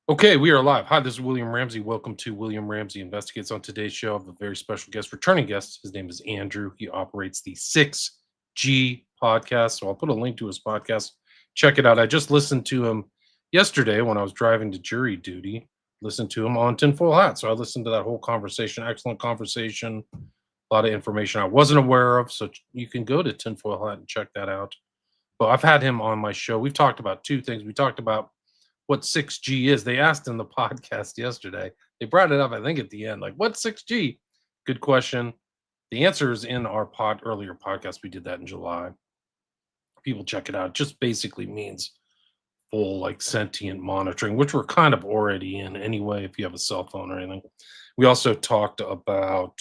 Okay, we are live. Hi, this is William Ramsey. Welcome to William Ramsey Investigates. On today's show, I have a very special guest, returning guest. His name is Andrew. He operates the 6G podcast. So I'll put a link to his podcast. Check it out. I just listened to him yesterday when I was driving to jury duty. Listened to him on Tinfoil Hat. So I listened to that whole conversation. Excellent conversation. A lot of information I wasn't aware of. So you can go to Tinfoil Hat and check that out. But I've had him on my show. We've talked about two things. We talked about what 6G is. They asked in the podcast yesterday. They brought it up, I think, at the end. Like, what's 6G? Good question. The answer is in our earlier podcast. We did that in July. People check it out. It just basically means full like sentient monitoring, which we're kind of already in anyway, if you have a cell phone or anything. We also talked about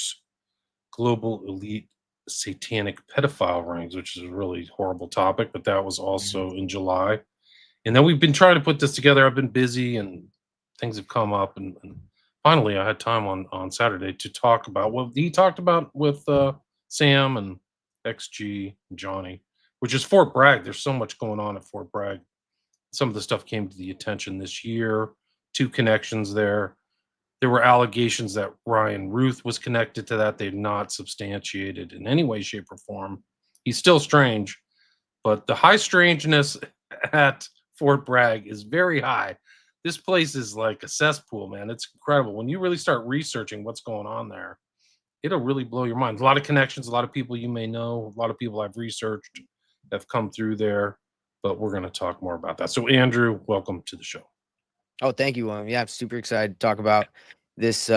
global elite satanic pedophile rings, which is a really horrible topic, but that was Mhm. also in July. And then we've been trying to put this together. I've been busy and things have come up, and finally I had time on Saturday to talk about what he talked about with Sam and XG and Johnny, which is Fort Bragg. There's so much going on at Fort Bragg. Some of the stuff came to the attention this year. Two connections there. There were allegations that Ryan Ruth was connected to that. They're not substantiated in any way, shape, or form. He's still strange, but the high strangeness at Fort Bragg is very high. This place is like a cesspool, man. It's incredible. When you really start researching what's going on there, it'll really blow your mind. A lot of connections, a lot of people you may know, a lot of people I've researched have come through there, but we're going to talk more about that. So, Andrew, welcome to the show. Oh, thank you. Yeah, I'm super excited to talk about this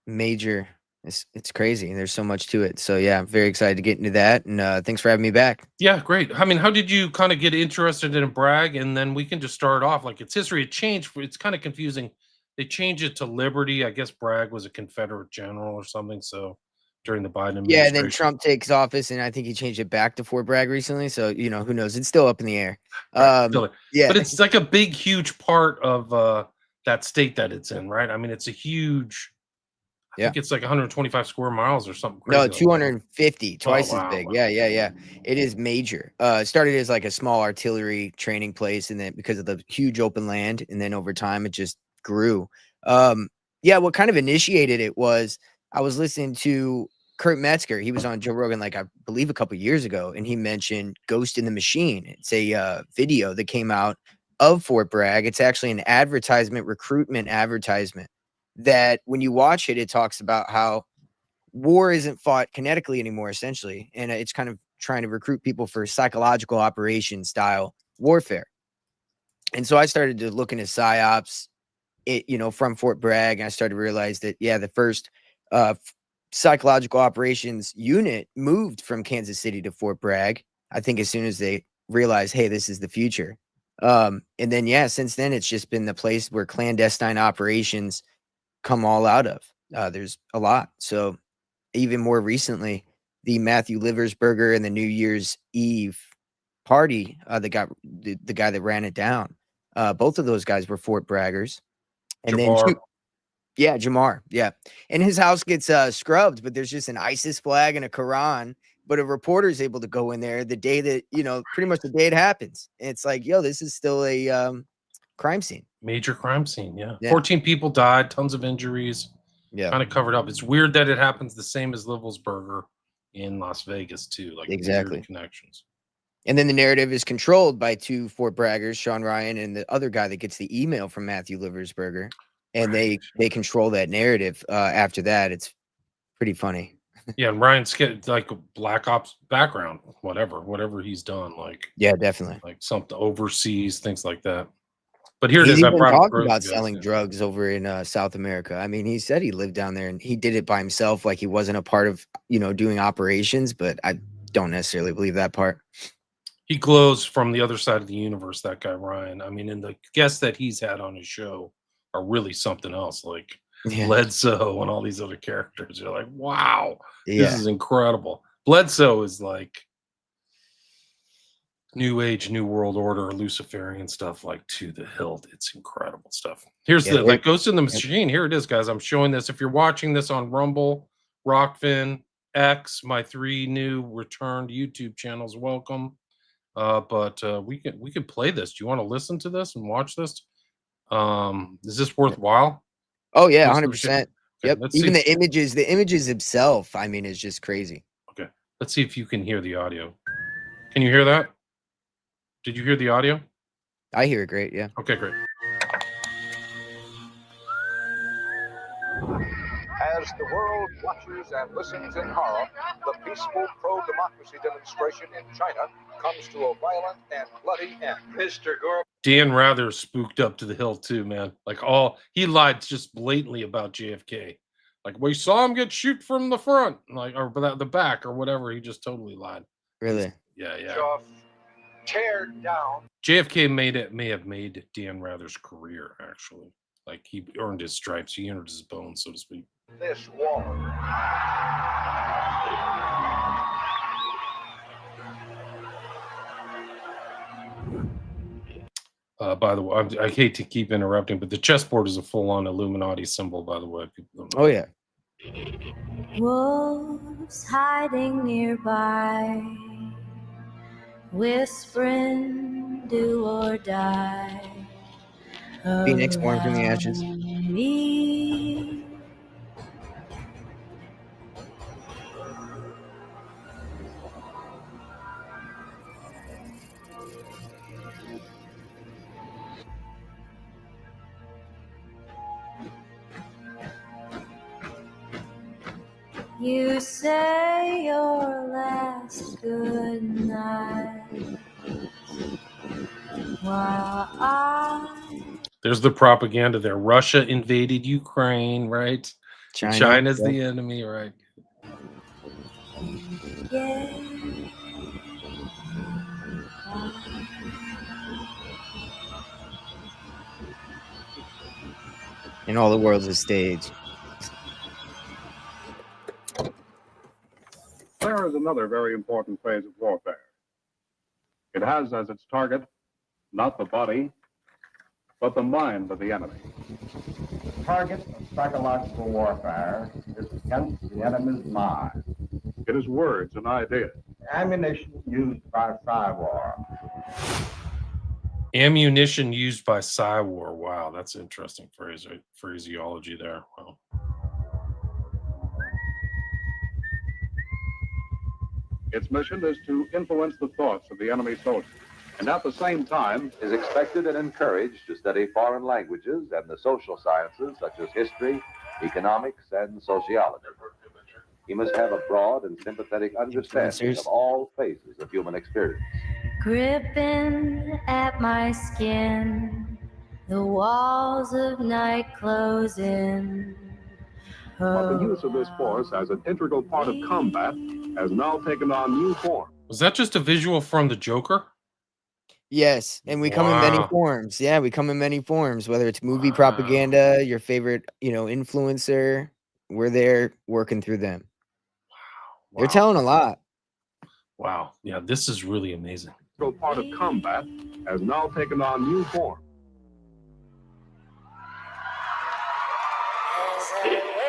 major. It's crazy. There's so much to it. So yeah, I'm very excited to get into that. And thanks for having me back. Yeah, great. I mean, how did you kind of get interested in Bragg? And then we can just start off like its history. It changed. It's kind of confusing. They changed it to Liberty. I guess Bragg was a Confederate general or something. So during the Biden Yeah, and then administration, Trump takes office, and I think he changed it back to Fort Bragg recently. So who knows? It's still up in the air. right? Still, Yeah, but it's like a big, huge part of that state that it's in, right? I mean, it's a huge. I yeah. think it's like 125 square miles or something No, crazy like that. 250, Oh twice as wow, big. wow. Yeah, yeah, yeah. It is major. It started as like a small artillery training place, and then because of the huge open land, and then over time it just grew. Um, yeah, what kind of initiated it was I was listening to Kurt Metzger. He was on Joe Rogan, like I believe a couple years ago, and he mentioned Ghost in the Machine. It's a video that came out of Fort Bragg. It's actually an advertisement, recruitment advertisement. That when you watch it, it talks about how war isn't fought kinetically anymore, essentially, and it's kind of trying to recruit people for psychological operation style warfare. And so I started to look into psyops, from Fort Bragg, and I started to realize that the first psychological operations unit moved from Kansas City to Fort Bragg. I think as soon as they realized, hey, this is the future. And then since then it's just been the place where clandestine operations come all out of. There's a lot. So even more recently, the Matthew Liversberger and the New Year's Eve party, that got the guy that ran it down. Both of those guys were Fort Braggers. And then Jabbar. Jamar, yeah. And his house gets scrubbed, but there's just an ISIS flag and a Quran. But a reporter is able to go in there the day that, pretty much the day it happens. And it's like, yo, this is still a crime scene. Major crime scene. Yeah, Yeah. 14 people died, tons of injuries. Yeah. Kind of covered up. It's weird that it happens the same as Burger in Las Vegas too. Like weird Exactly. connections. And then the narrative is controlled by two Fort Braggers, Sean Ryan and the other guy that gets the email from Matthew Liversberger. And Right. they control that narrative. After that, it's pretty funny. Yeah, and Ryan's get like a black ops background, whatever he's done, Yeah, definitely. like something overseas, things like that. But here it He's is. I even brought up talked earlier, about guys. selling Yeah. drugs over in South America. I mean, he said he lived down there and he did it by himself, like he wasn't a part of, doing operations, but I don't necessarily believe that part. He glows from the other side of the universe, that guy Ryan. I mean, and the guests that he's had on his show are really something else, like Yeah. Bledsoe and all these other characters. You're like, wow, this Yeah. is incredible. Bledsoe is like New Age, New World Order, Luciferian stuff, like to the hilt. It's incredible stuff. Here's Yeah. the like Ghost in the Machine. Here it is, guys. I'm showing this. If you're watching this on Rumble, Rockfin, X, my three new returned YouTube channels, welcome. But we could play this. Do you want to listen to this and watch this? Is this worthwhile? Oh yeah, Doing some shit? 100%. Okay, Yep. let's Even see. the images themselves, I mean, is just crazy. Okay, let's see if you can hear the audio. Can you hear that? Did you hear the audio? I hear it great. Yeah. Okay, great. As the world watches and listens in horror, the peaceful pro-democracy demonstration in China comes to a violent and bloody end. Mr. Gore. Dan Rather spooked up to the hill too, man. Like he lied just blatantly about JFK. Like we saw him get shoot from the front, like or the back or whatever. He just totally lied. Really. Yeah. Off, tear down. JFK may have made Dan Rather's career actually. Like he earned his stripes, he earned his bones, so to speak. This wall. By the way, I hate to keep interrupting, but the chessboard is a full-on Illuminati symbol. By the way, people don't know. Oh yeah. Wolves hiding nearby, whispering, do or die. Phoenix born from the ashes. Me. You say your last good night while There's the propaganda there. Russia invaded Ukraine, right? China's yeah. the enemy, right? yeah. And all the world's a stage. There is another very important phase of warfare. It has as its target not the body, but the mind of the enemy. The target of psychological warfare is against the enemy's mind. It is words and ideas. Ammunition used by Cywar. Ammunition used by Cywar. Wow, that's interesting phraseology there. Wow. Its mission is to influence the thoughts of the enemy soldiers, and at the same time is expected and encouraged to study foreign languages and the social sciences such as history, economics, and sociology. He must have a broad and sympathetic understanding of all phases of human experience. Gripping at my skin, the walls of night closing. but the use of this force as an integral part of combat has now taken on new form. Was that just a visual from the Joker? Yes, and we come in many Wow. forms. Yeah, we come in many forms, whether it's movie Wow. propaganda, your favorite, influencer. We're there working through them. They're Wow. telling a lot. Wow. Yeah, this is really amazing. Integral part of combat has now taken on new form.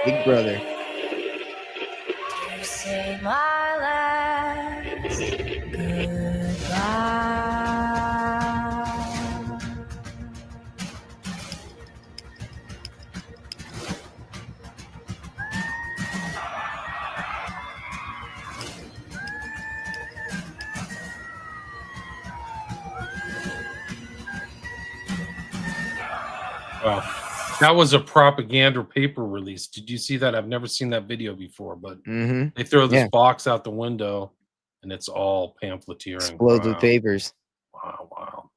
Big brother. To say my last goodbye. Wow. That was a propaganda paper release. Did you see that? I've never seen that video before, but Mm-hmm. they throw this Yeah. box out the window and it's all pamphleteering. Explodes with papers. Wow, wow.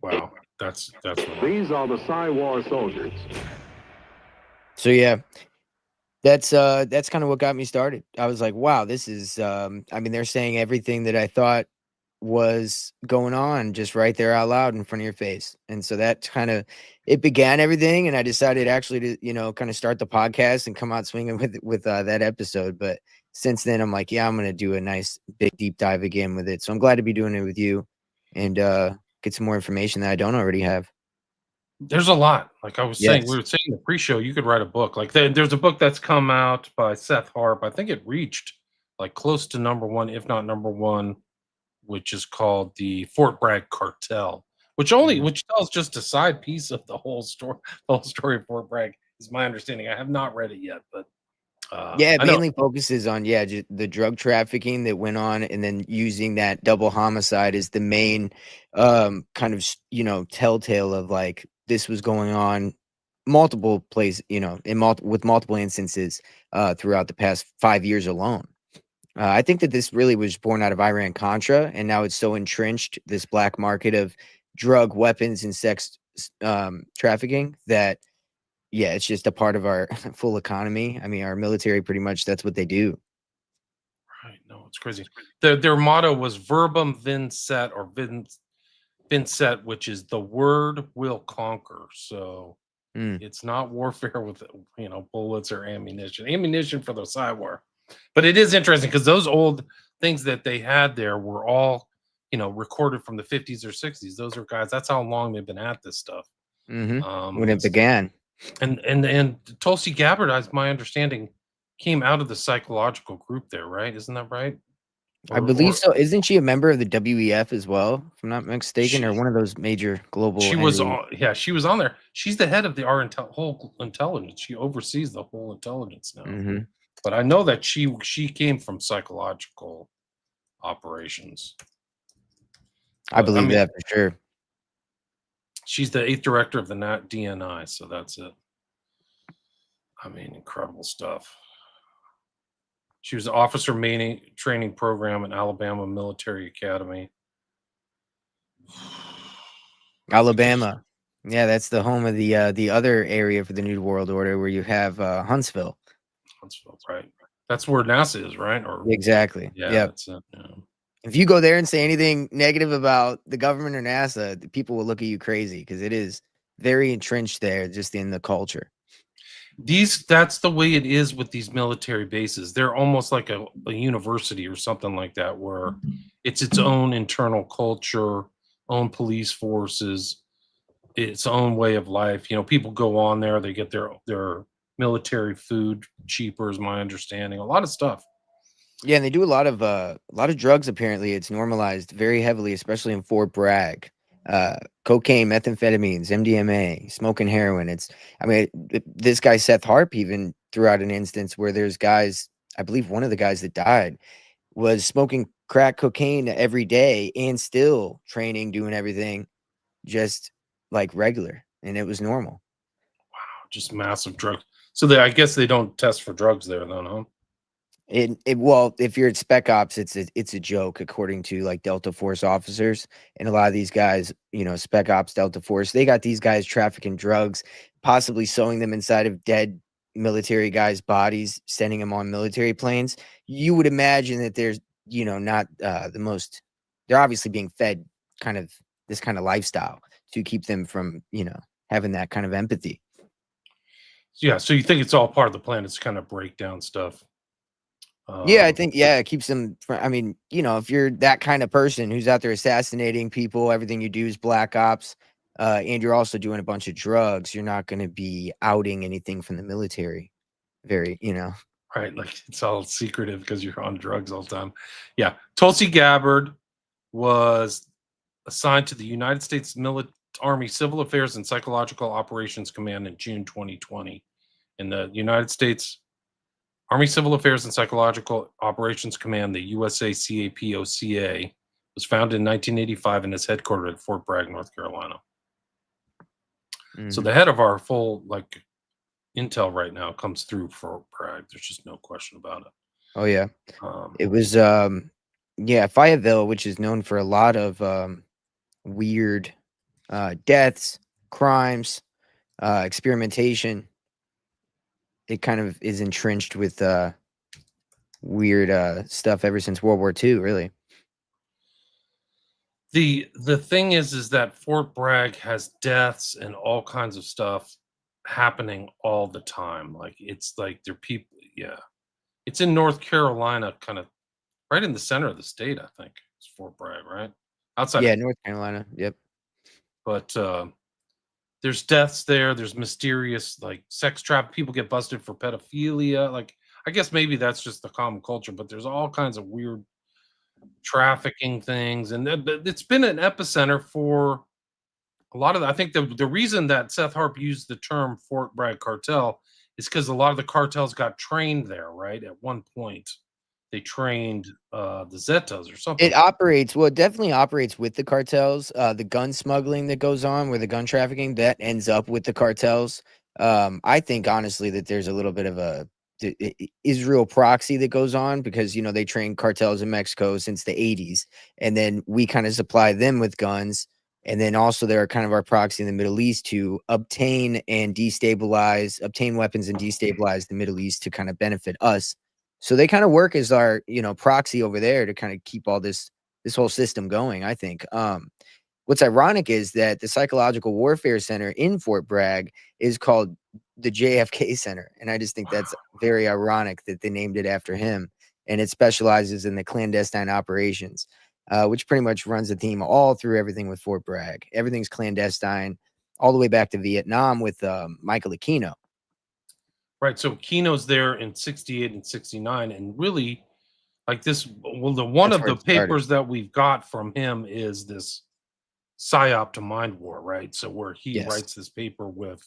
Wow. That's remarkable. These are the Cywar soldiers. So yeah, that's kind of what got me started. I was like, wow, this is they're saying everything that I thought was going on just right there out loud in front of your face. And so that it began everything, and I decided actually to, kind of start the podcast and come out swinging with that episode. But since then, I'm like, yeah, I'm gonna do a nice big deep dive again with it. So I'm glad to be doing it with you and get some more information that I don't already have. There's a lot. Like I was saying, we Yes. were saying in the pre-show, you could write a book. Like there's a book that's come out by Seth Harp. I think it reached like close to number one, if not number one, which is called the Fort Bragg Cartel, Mhm. which tells just a side piece of the whole story. The whole story of Fort Bragg is my understanding. I have not read it yet, but Yeah, it I know mainly focuses on the drug trafficking that went on, and then using that double homicide as the main kind of telltale of like this was going on multiple places, with multiple instances throughout the past 5 years alone. I think that this really was born out of Iran Contra, and now it's so entrenched, this black market of drug, weapons, and sex trafficking, that yeah, it's just a part of our full economy. I mean, our military pretty much that's what they do. right. No, it's crazy. Their motto was verbum vincet or vincet, which is the word will conquer. So Mm, it's not warfare with bullets or ammunition. Ammunition for the war. But it is interesting because those old things that they had there were all recorded from the 50s or 60s. Those are guys. That's how long they've been at this stuff. mhm. When it It's began. and Tulsi Gabbard, as my understanding, came out of the psychological group there, right? Isn't that right? I Or believe or so. Isn't she a member of the WEF as well, if I'm not mistaken, or she one of those major global she was entities? on, yeah, she was on there. She's the head of the whole intelligence. She oversees the whole intelligence now. Mhm. But I know that she came from psychological operations. I But I believe mean, that for sure. she's the eighth director of the DNI, so that's it. I mean, incredible stuff. She was officer training program at Alabama Military Academy. Alabama. Yeah, that's the home of the other area for the New World Order where you have Huntsville. Huntsville, right? That's where NASA is, right? Or Exactly. yeah, Yep. that's it. Yeah. If you go there and say anything negative about the government or NASA, the people will look at you crazy because it is very entrenched there just in the culture. That's the way it is with these military bases. They're almost like a university or something like that, where it's its own internal culture, own police forces, its own way of life. People go on there, they get their military food cheaper, is my understanding. A lot of stuff. Yeah, and they do a lot of drugs apparently. It's normalized very heavily, especially in Fort Bragg. Cocaine, methamphetamines, MDMA, smoking heroin. I mean, this guy Seth Harp even threw out an instance where there's guys, I believe one of the guys that died was smoking crack cocaine every day and still training, doing everything just like regular, and it was normal. Just massive drugs. So I guess they don't test for drugs there, then, huh? Well, if you're at Spec Ops, it's a joke according to like Delta Force officers, and a lot of these guys, Spec Ops, Delta Force, they got these guys trafficking drugs, possibly sewing them inside of dead military guys' bodies, sending them on military planes. You would imagine that there's, not the most. They're obviously being fed kind of this kind of lifestyle to keep them from, having that kind of empathy. Yeah. So you think it's all part of the plan? It's kind of breakdown stuff. Yeah, I Um, think it keeps them I mean, if you're that kind of person who's out there assassinating people, everything you do is black ops, and you're also doing a bunch of drugs, you're not going to be outing anything from the military. Very. right. Like it's all secretive because you're on drugs all the time. Yeah. Tulsi Gabbard was assigned to the United States Army Civil Affairs and Psychological Operations Command in June 2020. In the United States Army Civil Affairs and Psychological Operations Command, the USACAPOCA, was founded in 1985 and is headquartered at Fort Bragg, North Carolina. So Mhm. the head of our full intel right now comes through Fort Bragg. There's just no question about it. Oh yeah. Um, It was yeah, Fayetteville, which is known for a lot of weird deaths, crimes, experimentation. It kind of is entrenched with weird stuff ever since World War II, really. the thing is that Fort Bragg has deaths and all kinds of stuff happening all the time. Like it's like they're people, yeah. It's in North Carolina, kind of right in the center of the state, I think. It's Fort Bragg, right? Outside Yeah, of, North Carolina. Yep. but there's deaths there. There's mysterious like sex trap. People get busted for pedophilia. Like I guess maybe that's just the common culture, but there's all kinds of weird trafficking things, and it's been an epicenter for a lot of. I think the reason that Seth Harp used the term Fort Bragg cartel is because a lot of the cartels got trained there. Right at one point, they trained the Zetas or something. It operates well, it definitely operates with the cartels. The gun smuggling that goes on, where the gun trafficking that ends up with the cartels. I think honestly that there's a little bit of a Israel proxy that goes on because they train cartels in Mexico since the 80s, and then we kind of supply them with guns, and then also they're kind of our proxy in the Middle East to obtain weapons and destabilize the Middle East to kind of benefit us. So they kind of work as our, proxy over there to kind of keep all this whole system going, I think. What's ironic is that the Psychological Warfare Center in Fort Bragg is called the JFK Center, and I just think that's very ironic that they named it after him, and it specializes in the clandestine operations, which pretty much runs the theme all through everything with Fort Bragg. Everything's clandestine, all the way back to Vietnam with Michael Aquino. Right. So Kino's there in 68 and 69. And really, like this, well, the one That's of where the it started. papers that we've got from him is this PSYOP to Mind War, right? So where he Yes. writes this paper with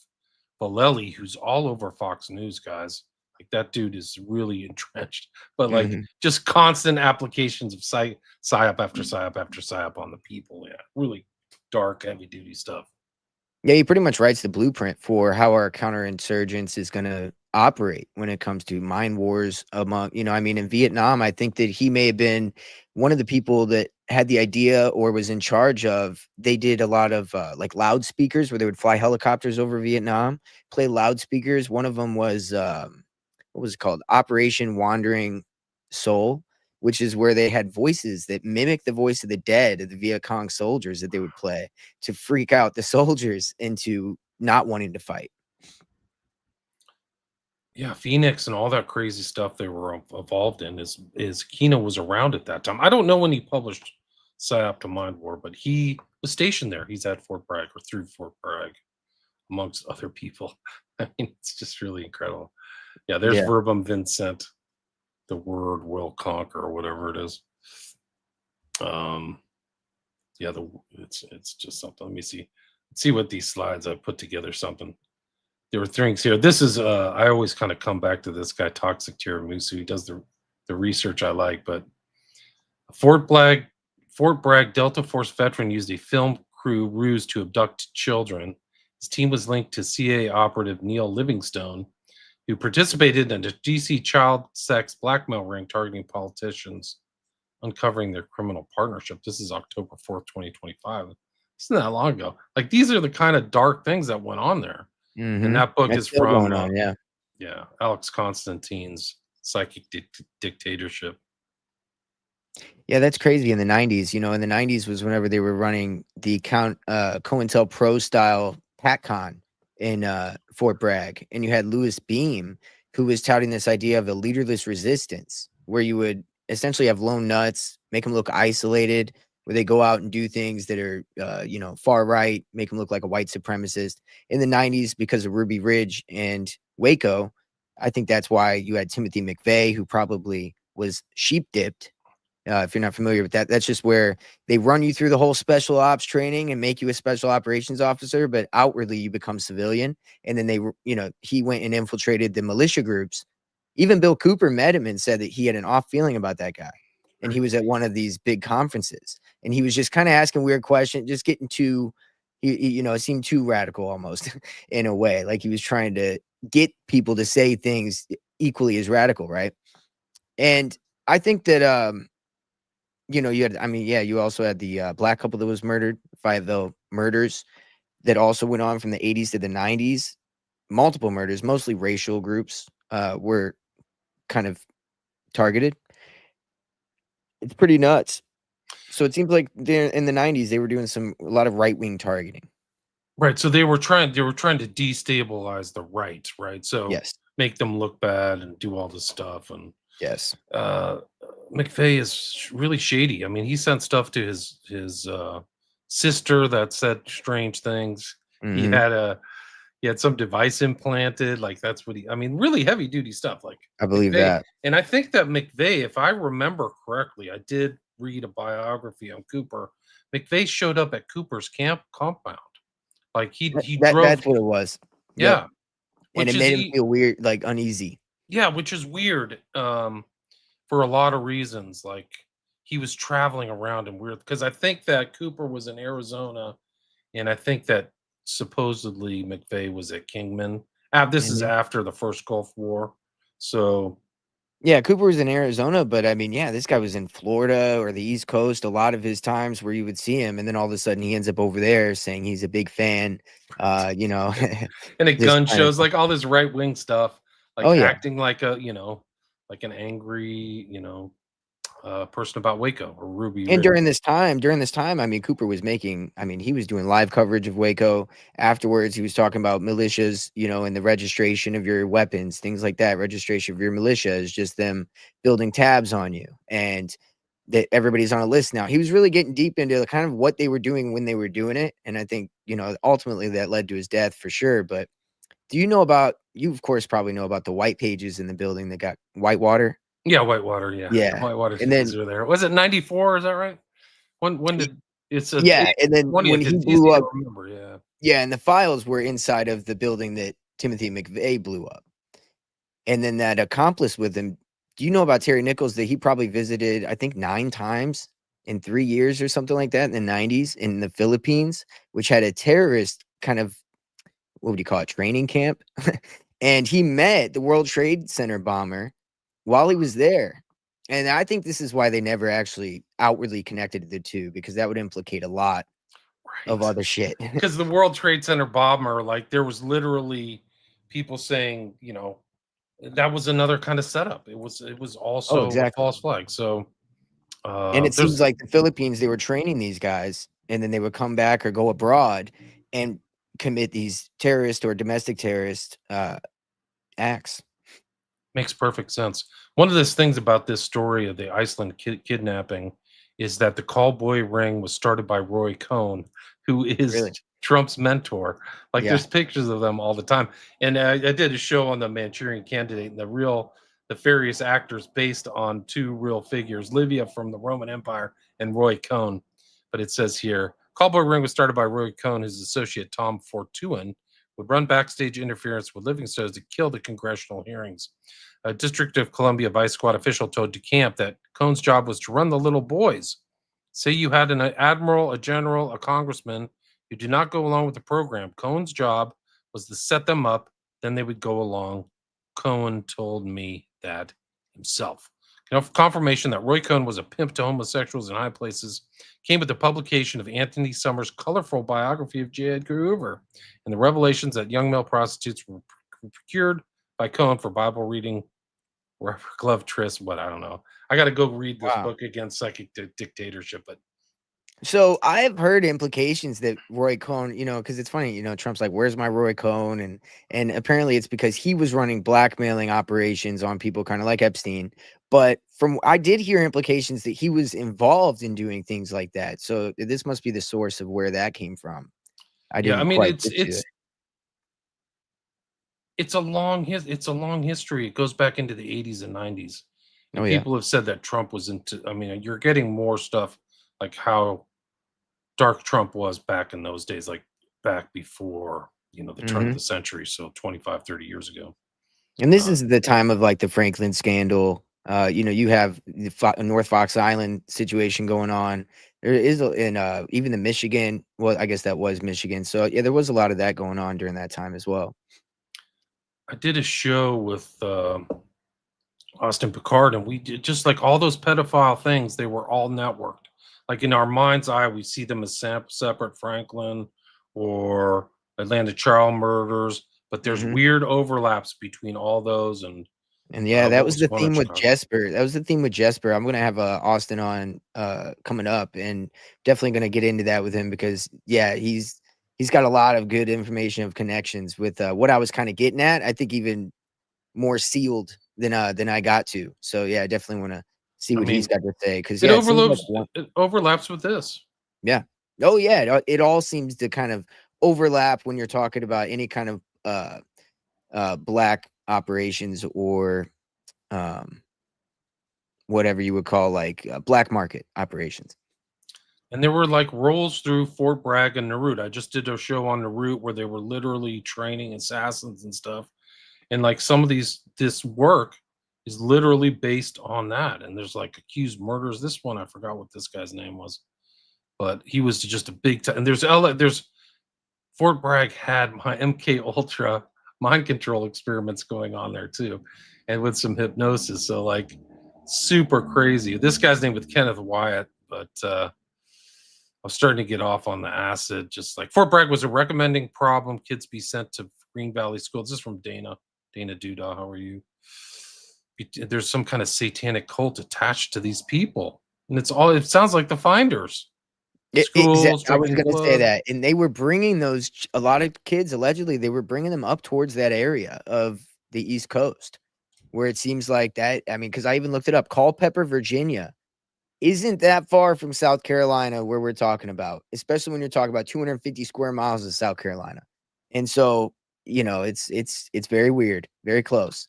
Valelli, who's all over Fox News, guys. Like that dude is really entrenched, but like Mhm. just constant applications of PSYOP after PSYOP after PSYOP on the people. Yeah. Really dark, heavy duty stuff. Yeah, he pretty much writes the blueprint for how our counterinsurgents is going to operate when it comes to mind wars among, I mean, in Vietnam, I think that he may have been one of the people that had the idea or was in charge of. They did a lot of like loudspeakers where they would fly helicopters over Vietnam, play loudspeakers. One of them was, what was it called? Operation Wandering Soul, which is where they had voices that mimic the voice of the dead of the Viet Cong soldiers that they would play to freak out the soldiers into not wanting to fight. Yeah, Phoenix and all that crazy stuff they were involved in is Kino was around at that time. I don't know when he published PSYOP to Mind War, but he was stationed there. He's at Fort Bragg or through Fort Bragg, amongst other people. I mean, it's just really incredible. Yeah, there's Yeah. Verbum Vincent, the word will conquer, or whatever it is. Yeah, it's just something. Let me see. Let's see what these slides I put together. Something. There were things here. This is I always kind of come back to this guy, Toxic Tiramisu. He does the research I like, but Fort Bragg Delta Force veteran used a film crew ruse to abduct children. His team was linked to CIA operative Neil Livingstone, who participated in a DC child sex blackmail ring targeting politicians, uncovering their criminal partnership. This is October 4th, 2025. Isn't that long ago? Like these are the kind of dark things that went on there. And that book That's is still from going on, yeah. Alex Constantine's Psychic Dictatorship. Yeah, that's crazy in the 90s. In the 90s was whenever they were running the COINTELPRO style PATCON in Fort Bragg. And you had Louis Beam, who was touting this idea of a leaderless resistance, where you would essentially have lone nuts, make them look isolated, where they go out and do things that are, far right, make them look like a white supremacist. In the 90s, because of Ruby Ridge and Waco, I think that's why you had Timothy McVeigh, who probably was sheep dipped. If you're not familiar with that, that's just where they run you through the whole special ops training and make you a special operations officer, but outwardly you become civilian. And then he went and infiltrated the militia groups. Even Bill Cooper met him and said that he had an off feeling about that guy. And he was at one of these big conferences and he was just kind of asking weird questions, just getting too, it seemed too radical almost in a way. Like he was trying to get people to say things equally as radical. Right. And I think that, you also had the black couple that was murdered, Fayetteville murders that also went on from the 80s to the 90s. Multiple murders, mostly racial groups were kind of targeted. It's pretty nuts. So it seems like in the 90s, they were doing a lot of right-wing targeting. Right. So they were trying to destabilize the right, right? So Yes. make them look bad and do all this stuff. And Yes. McVeigh is really shady. I mean, he sent stuff to his sister that said strange things. He Hmm. had a he had some device implanted. Like that's what he. I mean, really heavy duty stuff. Like I believe McVeigh, that. and I think that McVeigh, if I remember correctly, I did read a biography on Cooper. McVeigh showed up at Cooper's compound. Like he drove. That's what it was. Yep. Yeah, And it which is made him feel weird, like uneasy. yeah, which is weird. For a lot of reasons. Like he was traveling around and weird because I think that Cooper was in Arizona, and I think that supposedly McVeigh was at Kingman. This is Mhm. after the first Gulf War, so Yeah, Cooper was in Arizona, but I mean, yeah, this guy was in Florida or the East Coast a lot of his times where you would see him, and then all of a sudden he ends up over there saying he's a big fan. You know, and at just gun kind of. shows, like all this right wing stuff, Oh like yeah, acting like a like an angry person about Waco or Ruby and Ridge. during this time, I mean, Cooper was making. I mean, he was doing live coverage of Waco. Afterwards, he was talking about militias, and the registration of your weapons, things like that. Registration of your militia is just them building tabs on you, and that everybody's on a list now. He was really getting deep into the kind of what they were doing when they were doing it, and I think ultimately that led to his death for sure. But do you know about? You of course probably know about the white pages in the building that got Whitewater. Yeah, Whitewater. Yeah, the Yeah, Whitewater and then pages are there. Was it 94? Is that right? When did it's a yeah, and then when 20th? he It's blew easy to up, remember. Yeah. yeah, and the files were inside of the building that Timothy McVeigh blew up. And then that accomplice with him, do you know about Terry Nichols that he probably visited, I think 9 times in 3 years or something like that in the 90s in the Philippines, which had a terrorist kind of, what would you call it, training camp? And he met the World Trade Center bomber while he was there. And I think this is why they never actually outwardly connected the two, because that would implicate a lot of Right. other shit. Because the World Trade Center bomber, like there was literally people saying, that was another kind of setup. It was Oh, also a exactly. false flag. So And it seems there's like the Philippines, they were training these guys, and then they would come back or go abroad and commit these terrorist or domestic terrorist acts. makes perfect sense. One of the things about this story of the Iceland kidnapping is that the call boy ring was started by Roy Cohn, who is Really? Trump's mentor. Like Yeah. there's pictures of them all the time. And I did a show on the Manchurian Candidate, and the various actors based on two real figures, Livia from the Roman Empire and Roy Cohn. But it says here, Callboy Ring was started by Roy Cohn. His associate Tom Fortuyn would run backstage interference with living stones to kill the congressional hearings. A District of Columbia Vice Squad official told DeCamp that Cohn's job was to run the little boys. Say you had an admiral, a general, a congressman who did not go along with the program. Cohn's job was to set them up, then they would go along. Cohen told me that himself. Confirmation that Roy Cohn was a pimp to homosexuals in high places came with the publication of Anthony Summers' colorful biography of J. Edgar Hoover and the revelations that young male prostitutes were procured by Cohen for Bible reading, wherever glove tryst. What I don't know. I got to go read this Wow. book against psychic dictatorship. But So I've heard implications that Roy Cohn, because it's funny, Trump's like, "Where's my Roy Cohn?" And apparently it's because he was running blackmailing operations on people, kind of like Epstein. But I did hear implications that he was involved in doing things like that. So this must be the source of where that came from. I yeah, I didn't mean quite it's get to it's it. it's a long history. It goes back into the 80s and 90s. Oh And yeah. people have said that Trump was into, I mean, you're getting more stuff like how dark Trump was back in those days, like back before, the turn of Hmm. the century. So 25, 30 years ago. And this Uh, is the time of like the Franklin scandal. You have the North Fox Island situation going on. There is in even the Michigan. Well, I guess that was Michigan. So yeah, there was a lot of that going on during that time as well. I did a show with Austin Picard, and we did just like all those pedophile things, they were all networked. Like in our mind's eye, we see them as separate Franklin or Atlanta child murders, but there's Hmm. weird overlaps between all those and And yeah, that what was was the going on in theme with Chicago. Jesper. That was the theme with Jesper. I'm gonna have Austin on coming up, and definitely gonna get into that with him because yeah, he's got a lot of good information of connections with what I was kind of getting at. I think even more sealed than I got to. So yeah, I definitely want to see what he's got to say, because it yeah, it seems like it overlaps with this. yeah. Oh yeah, it all seems to kind of overlap when you're talking about any kind of black operations or whatever you would call like black market operations. And there were like rolls through Fort Bragg and Naruto. I just did a show on Naruto where they were literally training assassins and stuff. And like some of this work is literally based on that. And there's like accused murders. This one, I forgot what this guy's name was, but he was just a big time. And there's Fort Bragg had my MK Ultra mind control experiments going on there too, and with some hypnosis. So like super crazy. This guy's name was Kenneth Wyatt, but I was starting to get off on the acid. Just like Fort Bragg was a recommending problem kids be sent to Green Valley School. This is from Dana Duda. How are you? There's some kind of satanic cult attached to these people, and it sounds like the Finders. Schools, I was drinking going to say club. that, and they were bringing a lot of kids. Allegedly, they were bringing them up towards that area of the East Coast, where it seems like that. I mean, because I even looked it up. Culpeper, Virginia, isn't that far from South Carolina, where we're talking about, especially when you're talking about 250 square miles of South Carolina. And so, it's very weird, very close.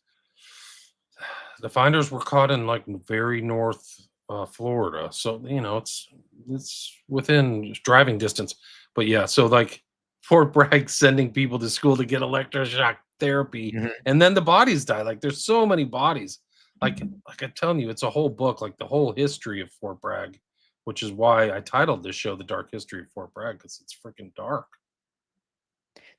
The Finders were caught in like very north Florida, so it's within driving distance. But yeah, so like Fort Bragg sending people to school to get electroshock therapy, and then the bodies die. Like there's so many bodies. Like I'm telling you, it's a whole book, like the whole history of Fort Bragg, which is why I titled this show "The Dark History of Fort Bragg," because it's freaking dark.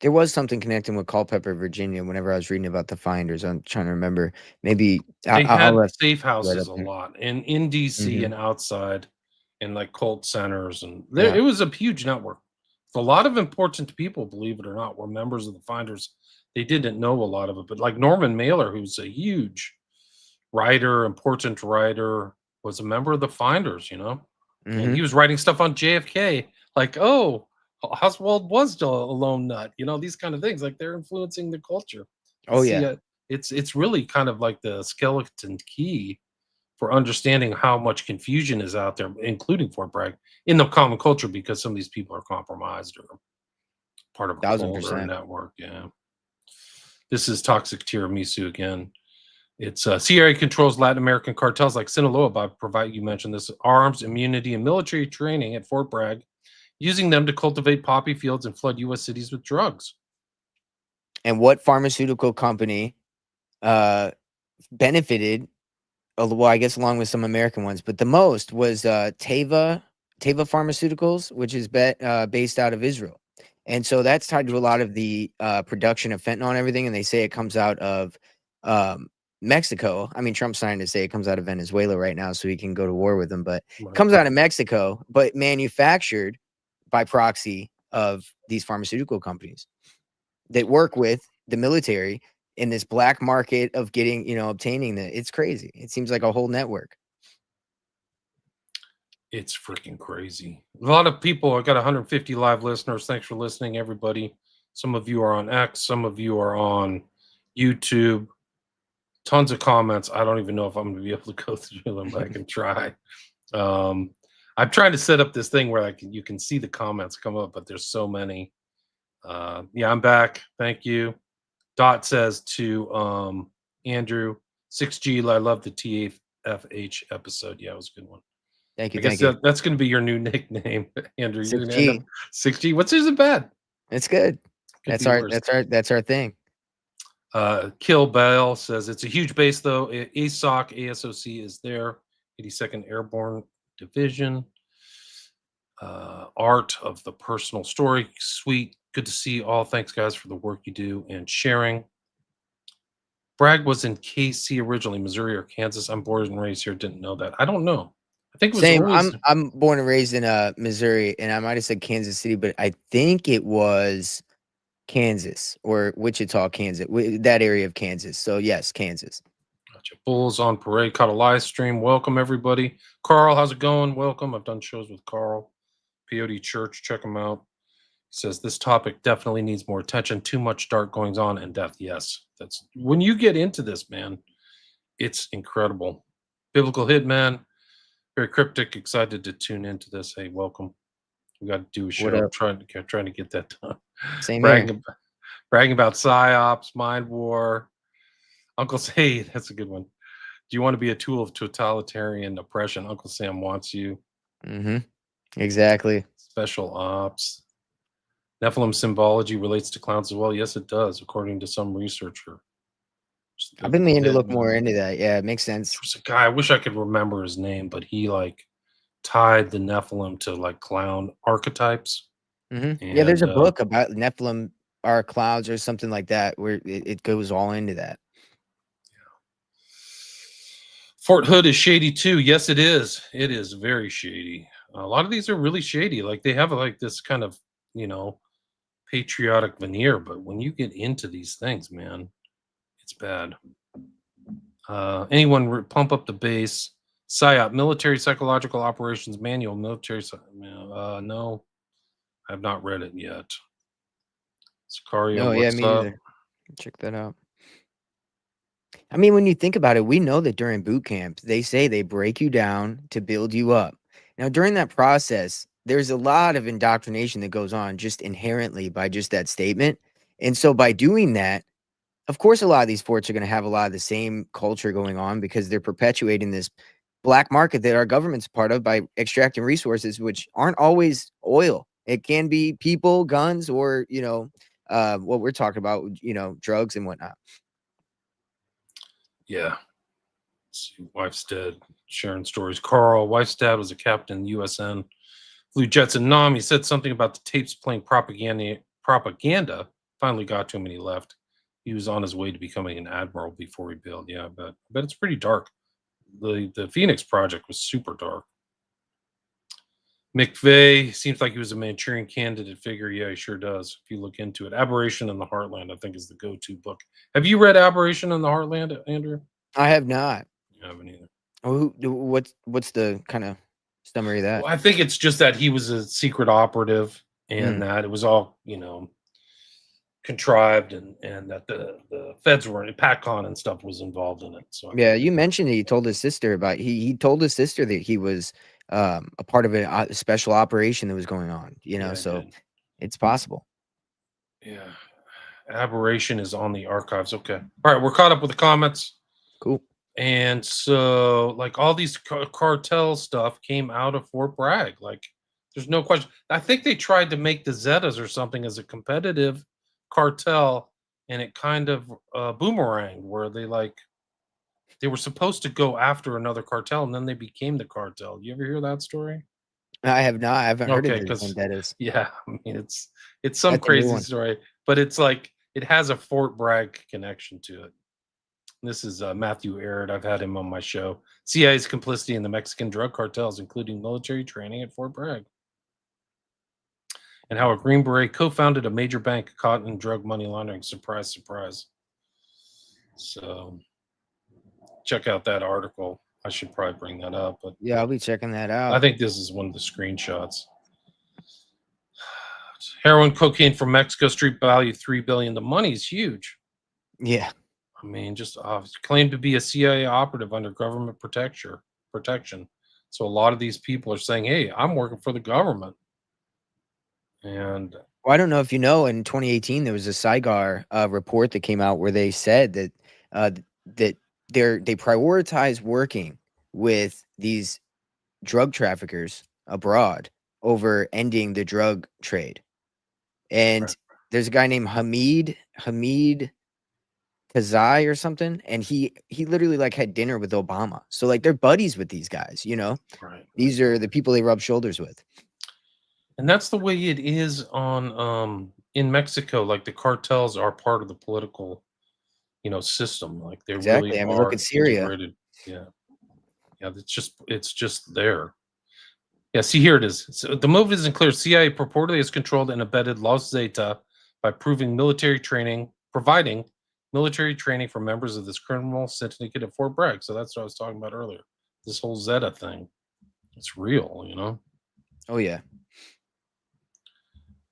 There was something connecting with Culpeper, Virginia. Whenever I was reading about the Finders, I'm trying to remember. Maybe They I'll had safe houses up a there. lot in DC and outside, and like cult centers, and Yeah. it was a huge network. A lot of important people, believe it or not, were members of the Finders. They didn't know a lot of it, but like Norman Mailer, who's a huge important writer, was a member of the Finders, and he was writing stuff on JFK, like, oh, Oswald was a lone nut, these kind of things. Like they're influencing the culture. Oh yeah. It's really kind of like the skeleton key for understanding how much confusion is out there, including Fort Bragg, in the common culture, because some of these people are compromised or part of a cult or a 1000%. network. Yeah. This is Toxic Tiramisu again. It's CIA controls Latin American cartels like Sinaloa by you mentioned this, arms, immunity, and military training at Fort Bragg, using them to cultivate poppy fields and flood U.S. cities with drugs. And what pharmaceutical company benefited? Well, I guess along with some American ones, but the most was Teva Pharmaceuticals, which is based out of Israel. And so that's tied to a lot of the production of fentanyl and everything. And they say it comes out of Mexico. I mean, Trump's trying to say it comes out of Venezuela right now so he can go to war with them, but it comes out of Mexico, but manufactured by proxy of these pharmaceutical companies that work with the military in this black market of getting, obtaining that. It's crazy. It seems like a whole network. It's freaking crazy. A lot of people, I got 150 live listeners. Thanks for listening, everybody. Some of you are on X, some of you are on YouTube. Tons of comments. I don't even know if I'm going to be able to go through them, but I can try. I'm trying to set up this thing where you can see the comments come up, but there's so many. Yeah, I'm back. Thank you. Dot says to Andrew, 6G, I love the TFH episode. Yeah, it was a good one. Thank you. I guess that's going to be your new nickname, Andrew. 6G. 6G. What's yours bad? It's good. That's our thing. Kill Bell says it's a huge base though. ASOC is there. 82nd Airborne Division. Art of the personal story. Sweet. Good to see you all. Thanks, guys, for the work you do and sharing. Bragg was in KC originally, Missouri or Kansas. I'm born and raised here. Didn't know that. I don't know. I think it was same. always... I'm born and raised in Missouri, and I might have said Kansas City, but I think it was Kansas or Wichita, Kansas, that area of Kansas. So yes, Kansas. Gotcha. Bulls on Parade. Caught a live stream. Welcome everybody. Carl, how's it going? Welcome. I've done shows with Carl. Peyote Church. Check him out. He says this topic definitely needs more attention. Too much dark goings on and death. Yes, that's when you get into this, man. It's incredible. Biblical Hitman, very cryptic. Excited to tune into this. Hey, welcome. We got to do a What show. up? Trying to get that done. Same bragging, here. ab- bragging about psyops, mind war. Uncle Say, that's a good one. Do you want to be a tool of totalitarian oppression? Uncle Sam wants you. Mm-hmm. Exactly. Special ops. Nephilim symbology relates to clowns as well. Yes, it does, according to some researcher. I've been meaning to look more Hitman. into that. Yeah, it makes sense. There's a guy, I wish I could remember his name, but he like tied the Nephilim to like clown archetypes. Yeah, there's And a book about Nephilim are clouds or something like that where it goes all into that. Fort Hood is shady too. Yes, it is. It is very shady. A lot of these are really shady. Like they have like this kind of, you know, patriotic veneer, but when you get into these things, man, it's bad. Pump up the base. PSYOP, military psychological operations manual, no, I have not read it yet. Sicario, No, yeah, what's me up? neither. Check that out. I mean, when you think about it, we know that during boot camp, they say they break you down to build you up. Now, during that process, there's a lot of indoctrination that goes on just inherently by just that statement. And so by doing that, of course, a lot of these forts are going to have a lot of the same culture going on because they're perpetuating this black market that our government's part of by extracting resources, which aren't always oil. It can be people, guns, or, what we're talking about, drugs and whatnot. Yeah. Let's see, wife's dead. Sharing stories. Carl, wife's dad was a captain in the USN. Flew jets in Nam. He said something about the tapes playing propaganda. Finally got to him and he left. He was on his way to becoming an admiral before he bailed. Yeah, I bet it's pretty dark. The Phoenix Project was super dark. McVeigh seems like he was a Manchurian candidate figure. Yeah, he sure does. If you look into it, Aberration in the Heartland, I think, is the go-to book. Have you read Aberration in the Heartland, Andrew? I have not. I haven't either. What's the kind of summary of that? Well, I think it's just that he was a secret operative and Mm. that it was all, contrived and that the feds were PatCon and stuff was involved in it. So Yeah, you mentioned that he told his sister about he told his sister that he was a part of a special operation that was going on, Yeah, I so did. it's possible. Yeah. Aberration is on the archives. Okay. All right, we're caught up with the comments. Cool. And so, like, all these cartel stuff came out of Fort Bragg. Like, there's no question. I think they tried to make the Zetas or something as a competitive cartel, and it kind of boomeranged where they were supposed to go after another cartel, and then they became the cartel. You ever hear that story? I have not. I haven't heard of Okay, the because vendettas. yeah, I mean it's some That's a new crazy one. story, but it's like it has a Fort Bragg connection to it. This is Matthew Aird. I've had him on my show. CIA's complicity in the Mexican drug cartels, including military training at Fort Bragg. And how a Green Beret co-founded a major bank caught in drug money laundering. Surprise, surprise. So check out that article. I should probably bring that up, but Yeah, I'll be checking that I out. think this is one of the screenshots. Heroin, cocaine from Mexico, street value $3 billion. The money's huge. Yeah. I mean, just claimed to be a CIA operative under government protection. So a lot of these people are saying, "Hey, I'm working for the government." And Well, I don't know if you know, in 2018 there was a SIGAR report that came out where they said that that they prioritize working with these drug traffickers abroad over ending the drug trade. And Right. there's a guy named Hamid Kazai or something, and he literally like had dinner with Obama. So like they're buddies with these guys, right, These are the people they rub shoulders with. and that's the way it is on in Mexico. Like the cartels are part of the political, system. Like they really Exactly. I mean, look are at Syria. integrated. Yeah, yeah. It's just there. Yeah, see, here it is. So the move isn't clear. CIA purportedly has controlled and embedded Los Zeta by providing military training for members of this criminal syndicate at Fort Bragg. So that's what I was talking about earlier. This whole Zeta thing. It's real. Oh yeah.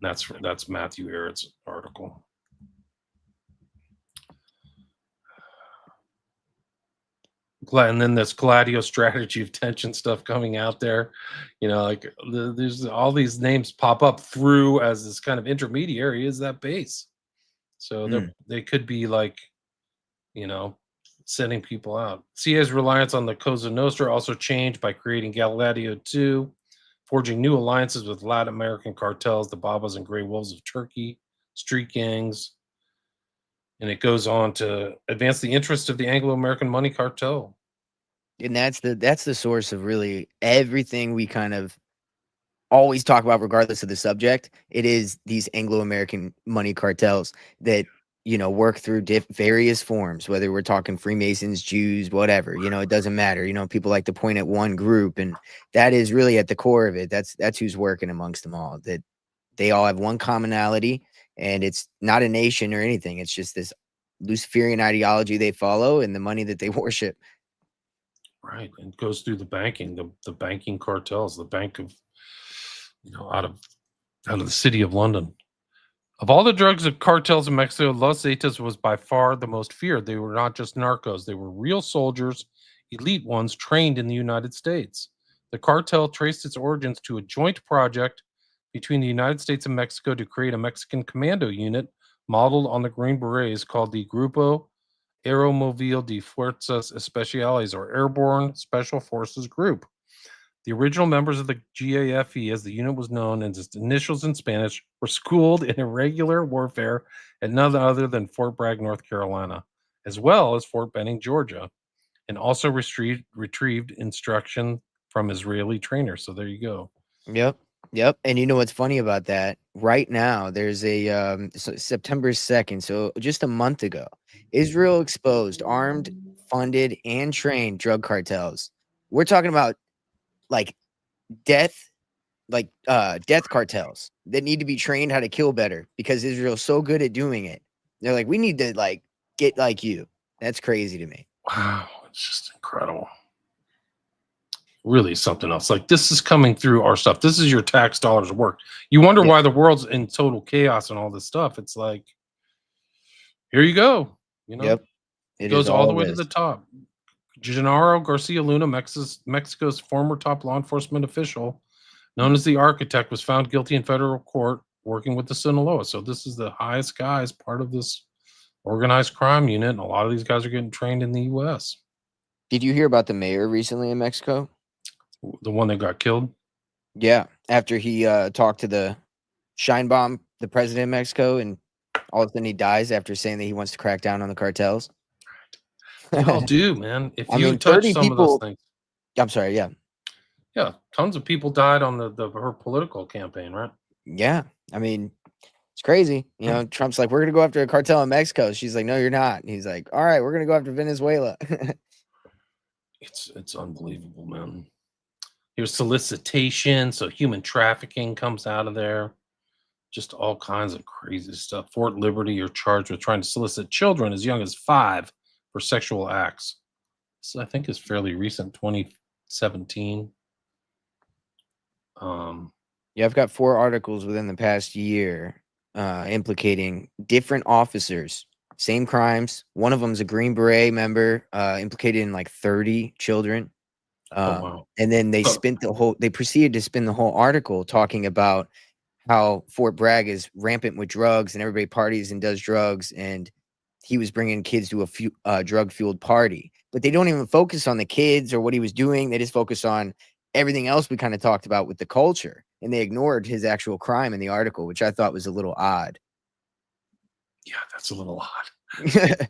That's Matthew Aird's article. And then this Gladio strategy of tension stuff coming out there, like there's all these names pop up through as this kind of intermediary is that base. So they could be like, sending people out. CIA's reliance on the Cosa Nostra also changed by creating Gladio 2, forging new alliances with Latin American cartels, the Babas and Grey Wolves of Turkey, street gangs. And it goes on to advance the interest of the Anglo-American money cartel. And that's the source of really everything we kind of always talk about, regardless of the subject. It is these Anglo-American money cartels that, work through various forms, whether we're talking Freemasons, Jews, whatever, it doesn't matter. People like to point at one group, and that is really at the core of it. That's who's working amongst them all, that they all have one commonality, and it's not a nation or anything. It's just this Luciferian ideology they follow and the money that they worship. Right. It goes through the banking, the banking cartels, the bank of, out of the city of London. Of all the drugs of cartels in Mexico, Los Zetas was by far the most feared. They were not just narcos. They were real soldiers, elite ones trained in the United States. The cartel traced its origins to a joint project between the United States and Mexico to create a Mexican commando unit modeled on the Green Berets called the Grupo Aeromóvil de Fuerzas Especiales, or Airborne Special Forces Group. The original members of the GAFE, as the unit was known, and its initials in Spanish, were schooled in irregular warfare at none other than Fort Bragg, North Carolina, as well as Fort Benning, Georgia, and also retrieved instruction from Israeli trainers. So there you go. Yep. And you know what's funny about that? Right now, there's a September 2nd, so just a month ago, Israel exposed armed, funded, and trained drug cartels. We're talking about like death cartels that need to be trained how to kill better because Israel's so good at doing it. They're like, we need to get like you. That's crazy to me. Wow, it's just incredible. Really something else. Like, this is coming through our stuff. This is your tax dollars work. You wonder why the world's in total chaos and all this stuff. It's like, here you go. Yep. It goes all the way to the top. Genaro Garcia Luna, Mexico's former top law enforcement official, known as the Architect, was found guilty in federal court working with the Sinaloa. So this is the highest guy as part of this organized crime unit, and a lot of these guys are getting trained in the U.S. Did you hear about the mayor recently in Mexico? The one that got killed? Yeah, after he talked to the Sheinbaum, the president of Mexico, and all of a sudden he dies after saying that he wants to crack down on the cartels. They all do, man. If you touch some of those things. I'm sorry, yeah. Yeah, tons of people died on her political campaign, right? Yeah, I mean, it's crazy. Trump's like, we're going to go after a cartel in Mexico. She's like, no, you're not. And he's like, all right, we're going to go after Venezuela. It's unbelievable, man. Here's solicitation, so human trafficking comes out of there. Just all kinds of crazy stuff. Fort Liberty, you're charged with trying to solicit children as young as 5 for sexual acts. This, I think, is fairly recent, 2017. Yeah, I've got 4 articles within the past year implicating different officers, same crimes. One of them's a Green Beret member, implicated in like 30 children. Wow. And then they proceeded to spin the whole article talking about how Fort Bragg is rampant with drugs and everybody parties and does drugs, and he was bringing kids to a drug-fueled party. But they don't even focus on the kids or what he was doing. They just focus on everything else we kind of talked about with the culture, and they ignored his actual crime in the article, which I thought was a little odd. Yeah, that's a little odd.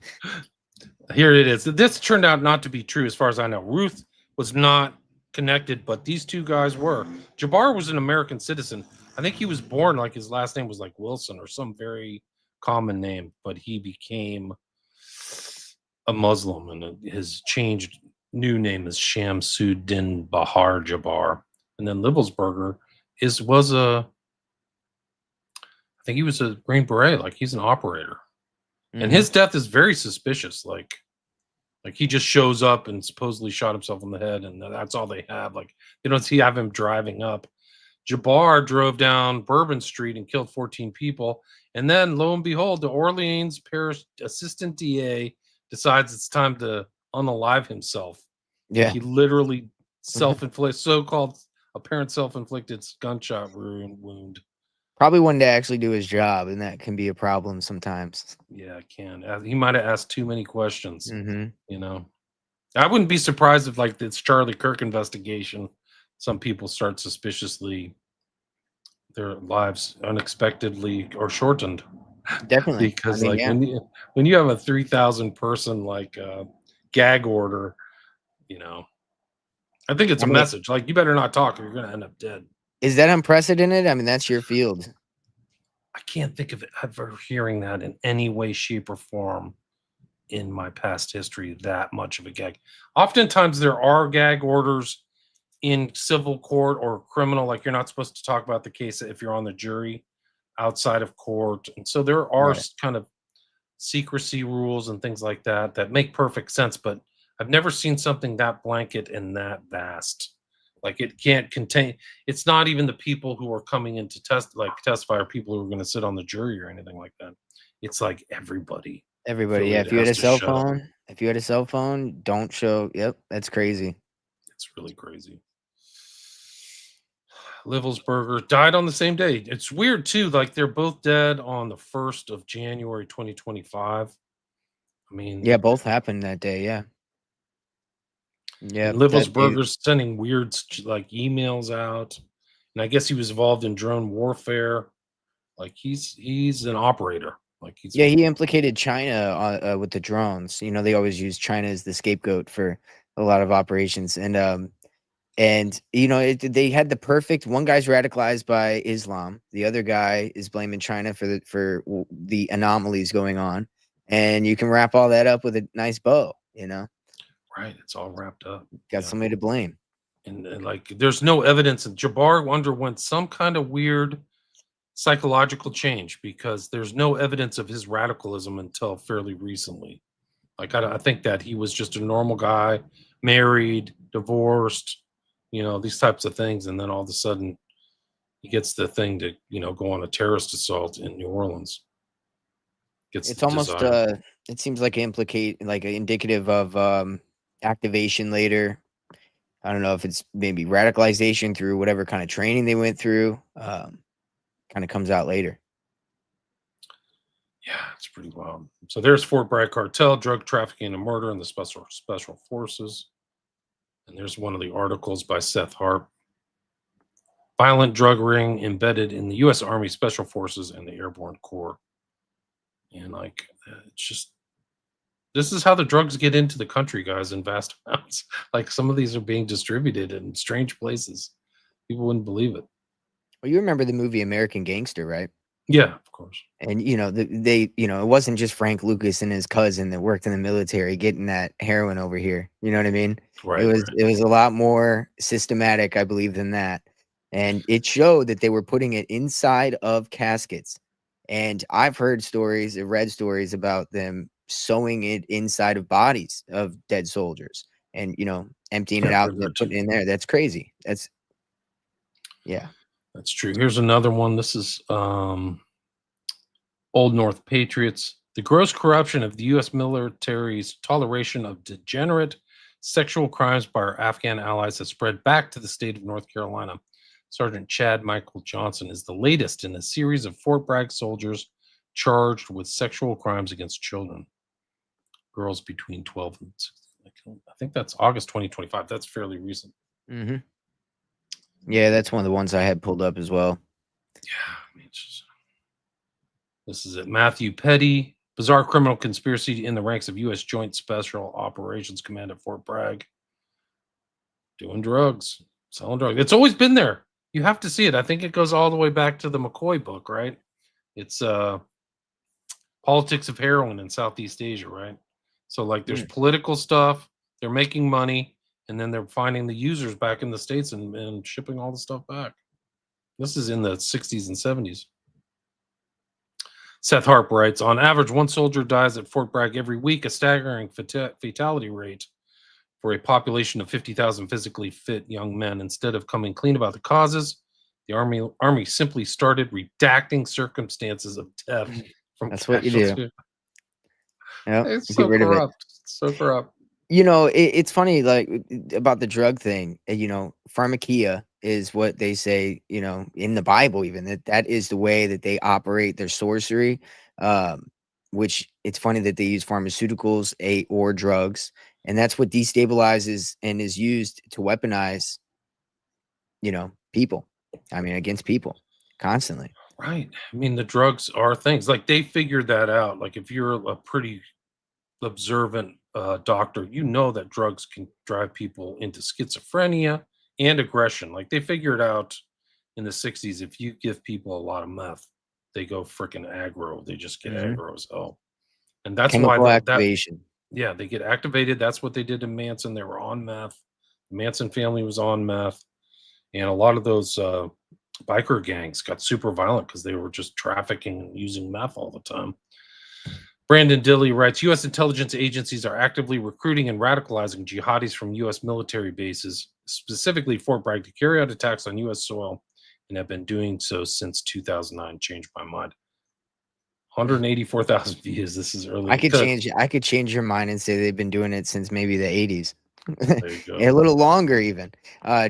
Here it is. This turned out not to be true as far as I know. Ruth was not connected, but these 2 guys were. Jabbar was an American citizen. I think he was born, like his last name was like Wilson or some very common name, but he became a Muslim, and his changed new name is Shamsuddin Bahar Jabbar. And then Libelsberger I think he was a Green Beret, like he's an operator. And his death is very suspicious. Like he just shows up and supposedly shot himself in the head, and that's all they have. Like, they don't have him driving up. Jabbar drove down Bourbon Street and killed 14 people. And then, lo and behold, the Orleans Parish Assistant DA decides it's time to unalive himself. Yeah. He literally self-inflicted, so-called apparent self-inflicted gunshot wound. Probably wanted to actually do his job, and that can be a problem sometimes. Yeah, I can. He might have asked too many questions. Mm-hmm. You know, I wouldn't be surprised if, like this Charlie Kirk investigation, some people start suspiciously their lives unexpectedly or shortened. Definitely. Because I mean, like yeah. when you have a 3,000 person like gag order, you know, I think it's I a mean, message like you better not talk or you're gonna end up dead. is that unprecedented? I mean, that's your field. I can't think of it ever hearing that in any way, shape, or form in my past history. That much of a gag. Oftentimes there are gag orders in civil court or criminal, like you're not supposed to talk about the case if you're on the jury outside of court, and so there are Right. kind of secrecy rules and things like that that make perfect sense, but I've never seen something that blanket and that vast. Like it can't contain, it's not even the people who are coming in to testify or people who are going to sit on the jury or anything like that. It's like everybody. Everybody, yeah. Affiliated has to shut up. If you had a cell phone, don't show. Yep, that's crazy. It's really crazy. Livelsberger died on the same day. It's weird too. Like they're both dead on the 1st of January, 2025. I mean, Yeah, both happened that day. Yeah. Yeah. and Livelsberger's sending weird like emails out, and I guess he was involved in drone warfare. Like he's an operator. Like he's Yeah, he implicated China with the drones. You know, they always use China as the scapegoat for a lot of operations, and you know, they had the perfect. One guy's radicalized by Islam, the other guy is blaming China for the anomalies going on, and you can wrap all that up with a nice bow. You know, right. It's all wrapped up. got somebody to blame. And like there's no evidence, and Jabbar underwent some kind of weird psychological change because there's no evidence of his radicalism until fairly recently. Like I think that he was just a normal guy, married, divorced, you know, these types of things, and then all of a sudden he gets the thing to, you know, go on a terrorist assault in New Orleans. It's almost it seems like indicative of activation later. I don't know if it's maybe radicalization through whatever kind of training they went through. Kind of comes out later. Yeah, it's pretty wild. So there's Fort Bragg cartel, drug trafficking and murder in the special forces. And there's one of the articles by Seth Harp. Violent drug ring embedded in the U.S. Army Special Forces and the Airborne Corps. And like, it's just, this is how the drugs get into the country, guys, in vast amounts. Like some of these are being distributed in strange places. People wouldn't believe it. Well, you remember the movie American Gangster, right? Yeah, of course. And you know, it wasn't just Frank Lucas and his cousin that worked in the military getting that heroin over here. You know what I mean? Right. It was a lot more systematic, I believe, than that. And it showed that they were putting it inside of caskets. And I've heard stories, read stories about them sewing it inside of bodies of dead soldiers and, you know, emptying it out and putting it in there. That's crazy. Yeah. That's true. Here's another one. This is Old North Patriots. The gross corruption of the U.S. military's toleration of degenerate sexual crimes by our Afghan allies has spread back to the state of North Carolina. Sergeant Chad Michael Johnson is the latest in a series of Fort Bragg soldiers charged with sexual crimes against children. Girls between 12 and 16. I think that's August 2025. That's fairly recent. Mm-hmm. Yeah, that's one of the ones I had pulled up as well. Yeah, I mean, this is it. Matthew Petty, bizarre criminal conspiracy in the ranks of U.S. Joint Special Operations Command at Fort Bragg. Doing drugs, selling drugs. It's always been there. You have to see it. I think it goes all the way back to the McCoy book, right? It's Politics of Heroin in Southeast Asia, right? So like there's political stuff, they're making money, and then they're finding the users back in the States and shipping all the stuff back. This is in the 60s and 70s. Seth Harp writes, on average, one soldier dies at Fort Bragg every week, a staggering fatality rate for a population of 50,000 physically fit young men. Instead of coming clean about the causes, the Army simply started redacting circumstances of death from That's what you do. Yeah, Yep, it's so corrupt. So corrupt. It's funny, like about the drug thing. Pharmakia is what they say. In the Bible, even that is the way that they operate their sorcery. Um, which it's funny that they use pharmaceuticals, or drugs, and that's what destabilizes and is used to weaponize, people. I mean, against people constantly. Right. I mean, the drugs are things like they figured that out. Like if you're a pretty observant doctor, you know that drugs can drive people into schizophrenia and aggression. Like they figured out in the 60s, if you give people a lot of meth, they go freaking aggro. They just get Hmm. aggro as hell. And that's why Chemical that activation. yeah, they get activated. That's what they did to Manson. They were on meth. The Manson family was on meth. And a lot of those biker gangs got super violent because they were just trafficking and using meth all the time. Brandon Dilley writes, U.S. intelligence agencies are actively recruiting and radicalizing jihadis from U.S. military bases, specifically Fort Bragg, to carry out attacks on U.S. soil, and have been doing so since 2009. Changed my mind. 184,000 views. This is early. I could change your mind and say they've been doing it since maybe the 80s. There you go. A little longer even.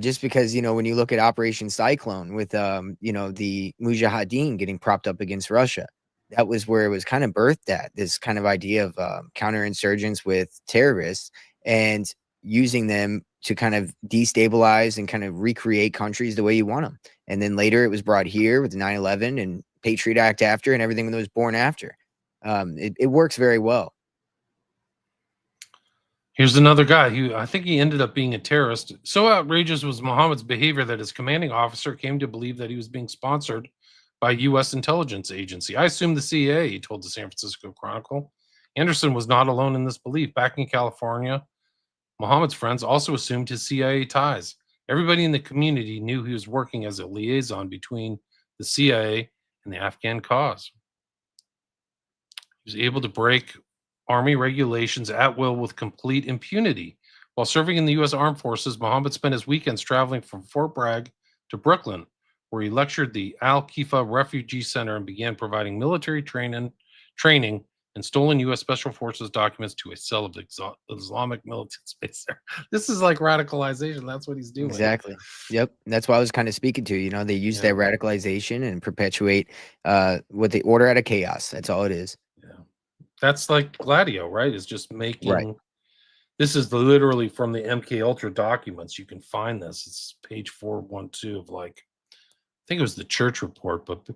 Just because, when you look at Operation Cyclone with the Mujahideen getting propped up against Russia, that was where it was kind of birthed at, this kind of idea of counterinsurgents with terrorists and using them to kind of destabilize and kind of recreate countries the way you want them. And then later it was brought here with 9/11 and Patriot Act after and everything that was born after. It works very well. Here's another guy who I think he ended up being a terrorist. So outrageous was Muhammad's behavior that his commanding officer came to believe that he was being sponsored by U.S. intelligence agency. I assume the CIA, he told the San Francisco Chronicle. Anderson was not alone in this belief. Back in California, Muhammad's friends also assumed his CIA ties. Everybody in the community knew he was working as a liaison between the CIA and the Afghan cause. He was able to break Army regulations at will with complete impunity. While serving in the U.S. Armed Forces, Muhammad spent his weekends traveling from Fort Bragg to Brooklyn, where he lectured the Al Khifa Refugee Center and began providing military training and stolen U.S. Special Forces documents to a cell of Islamic militants based there. This is like radicalization. That's what he's doing. Exactly. Yep. That's why I was kind of speaking to. They use that radicalization and perpetuate what they order out of chaos. That's all it is. Yeah. That's like Gladio, right? Is just making. Right. This is literally from the MK Ultra documents. You can find this. It's page 412 of I think it was the Church Report, but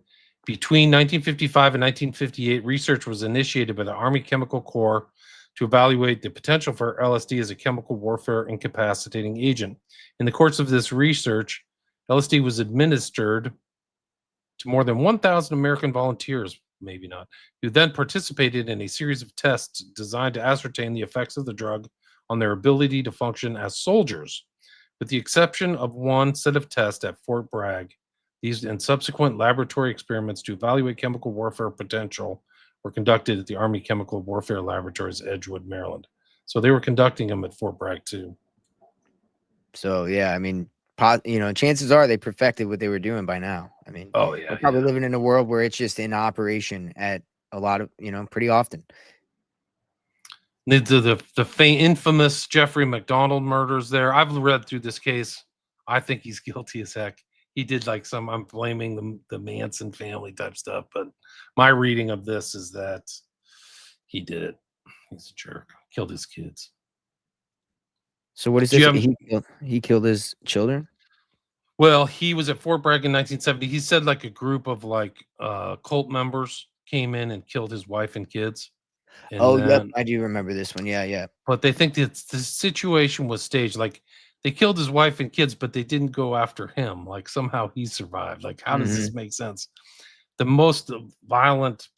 between 1955 and 1958, research was initiated by the Army Chemical Corps to evaluate the potential for LSD as a chemical warfare incapacitating agent. In the course of this research, LSD was administered to more than 1,000 American volunteers, maybe not, who then participated in a series of tests designed to ascertain the effects of the drug on their ability to function as soldiers. With the exception of one set of tests at Fort Bragg, these and subsequent laboratory experiments to evaluate chemical warfare potential were conducted at the Army Chemical Warfare Laboratories, Edgewood, Maryland. So they were conducting them at Fort Bragg too. So yeah, I mean, chances are they perfected what they were doing by now. I mean, we're probably living in a world where it's just in operation at a lot of, pretty often. The infamous Jeffrey McDonald murders there. I've read through this case. I think he's guilty as heck. He did I'm blaming the Manson family type stuff, but my reading of this is that he did it. He's a jerk. Killed his kids. So what is this? He killed his children? Well, he was at Fort Bragg in 1970. He said a group of cult members came in and killed his wife and kids. And yep, I do remember this one. Yeah. But they think that the situation was staged. They killed his wife and kids, but they didn't go after him. Somehow he survived. How does this make sense? The most violent,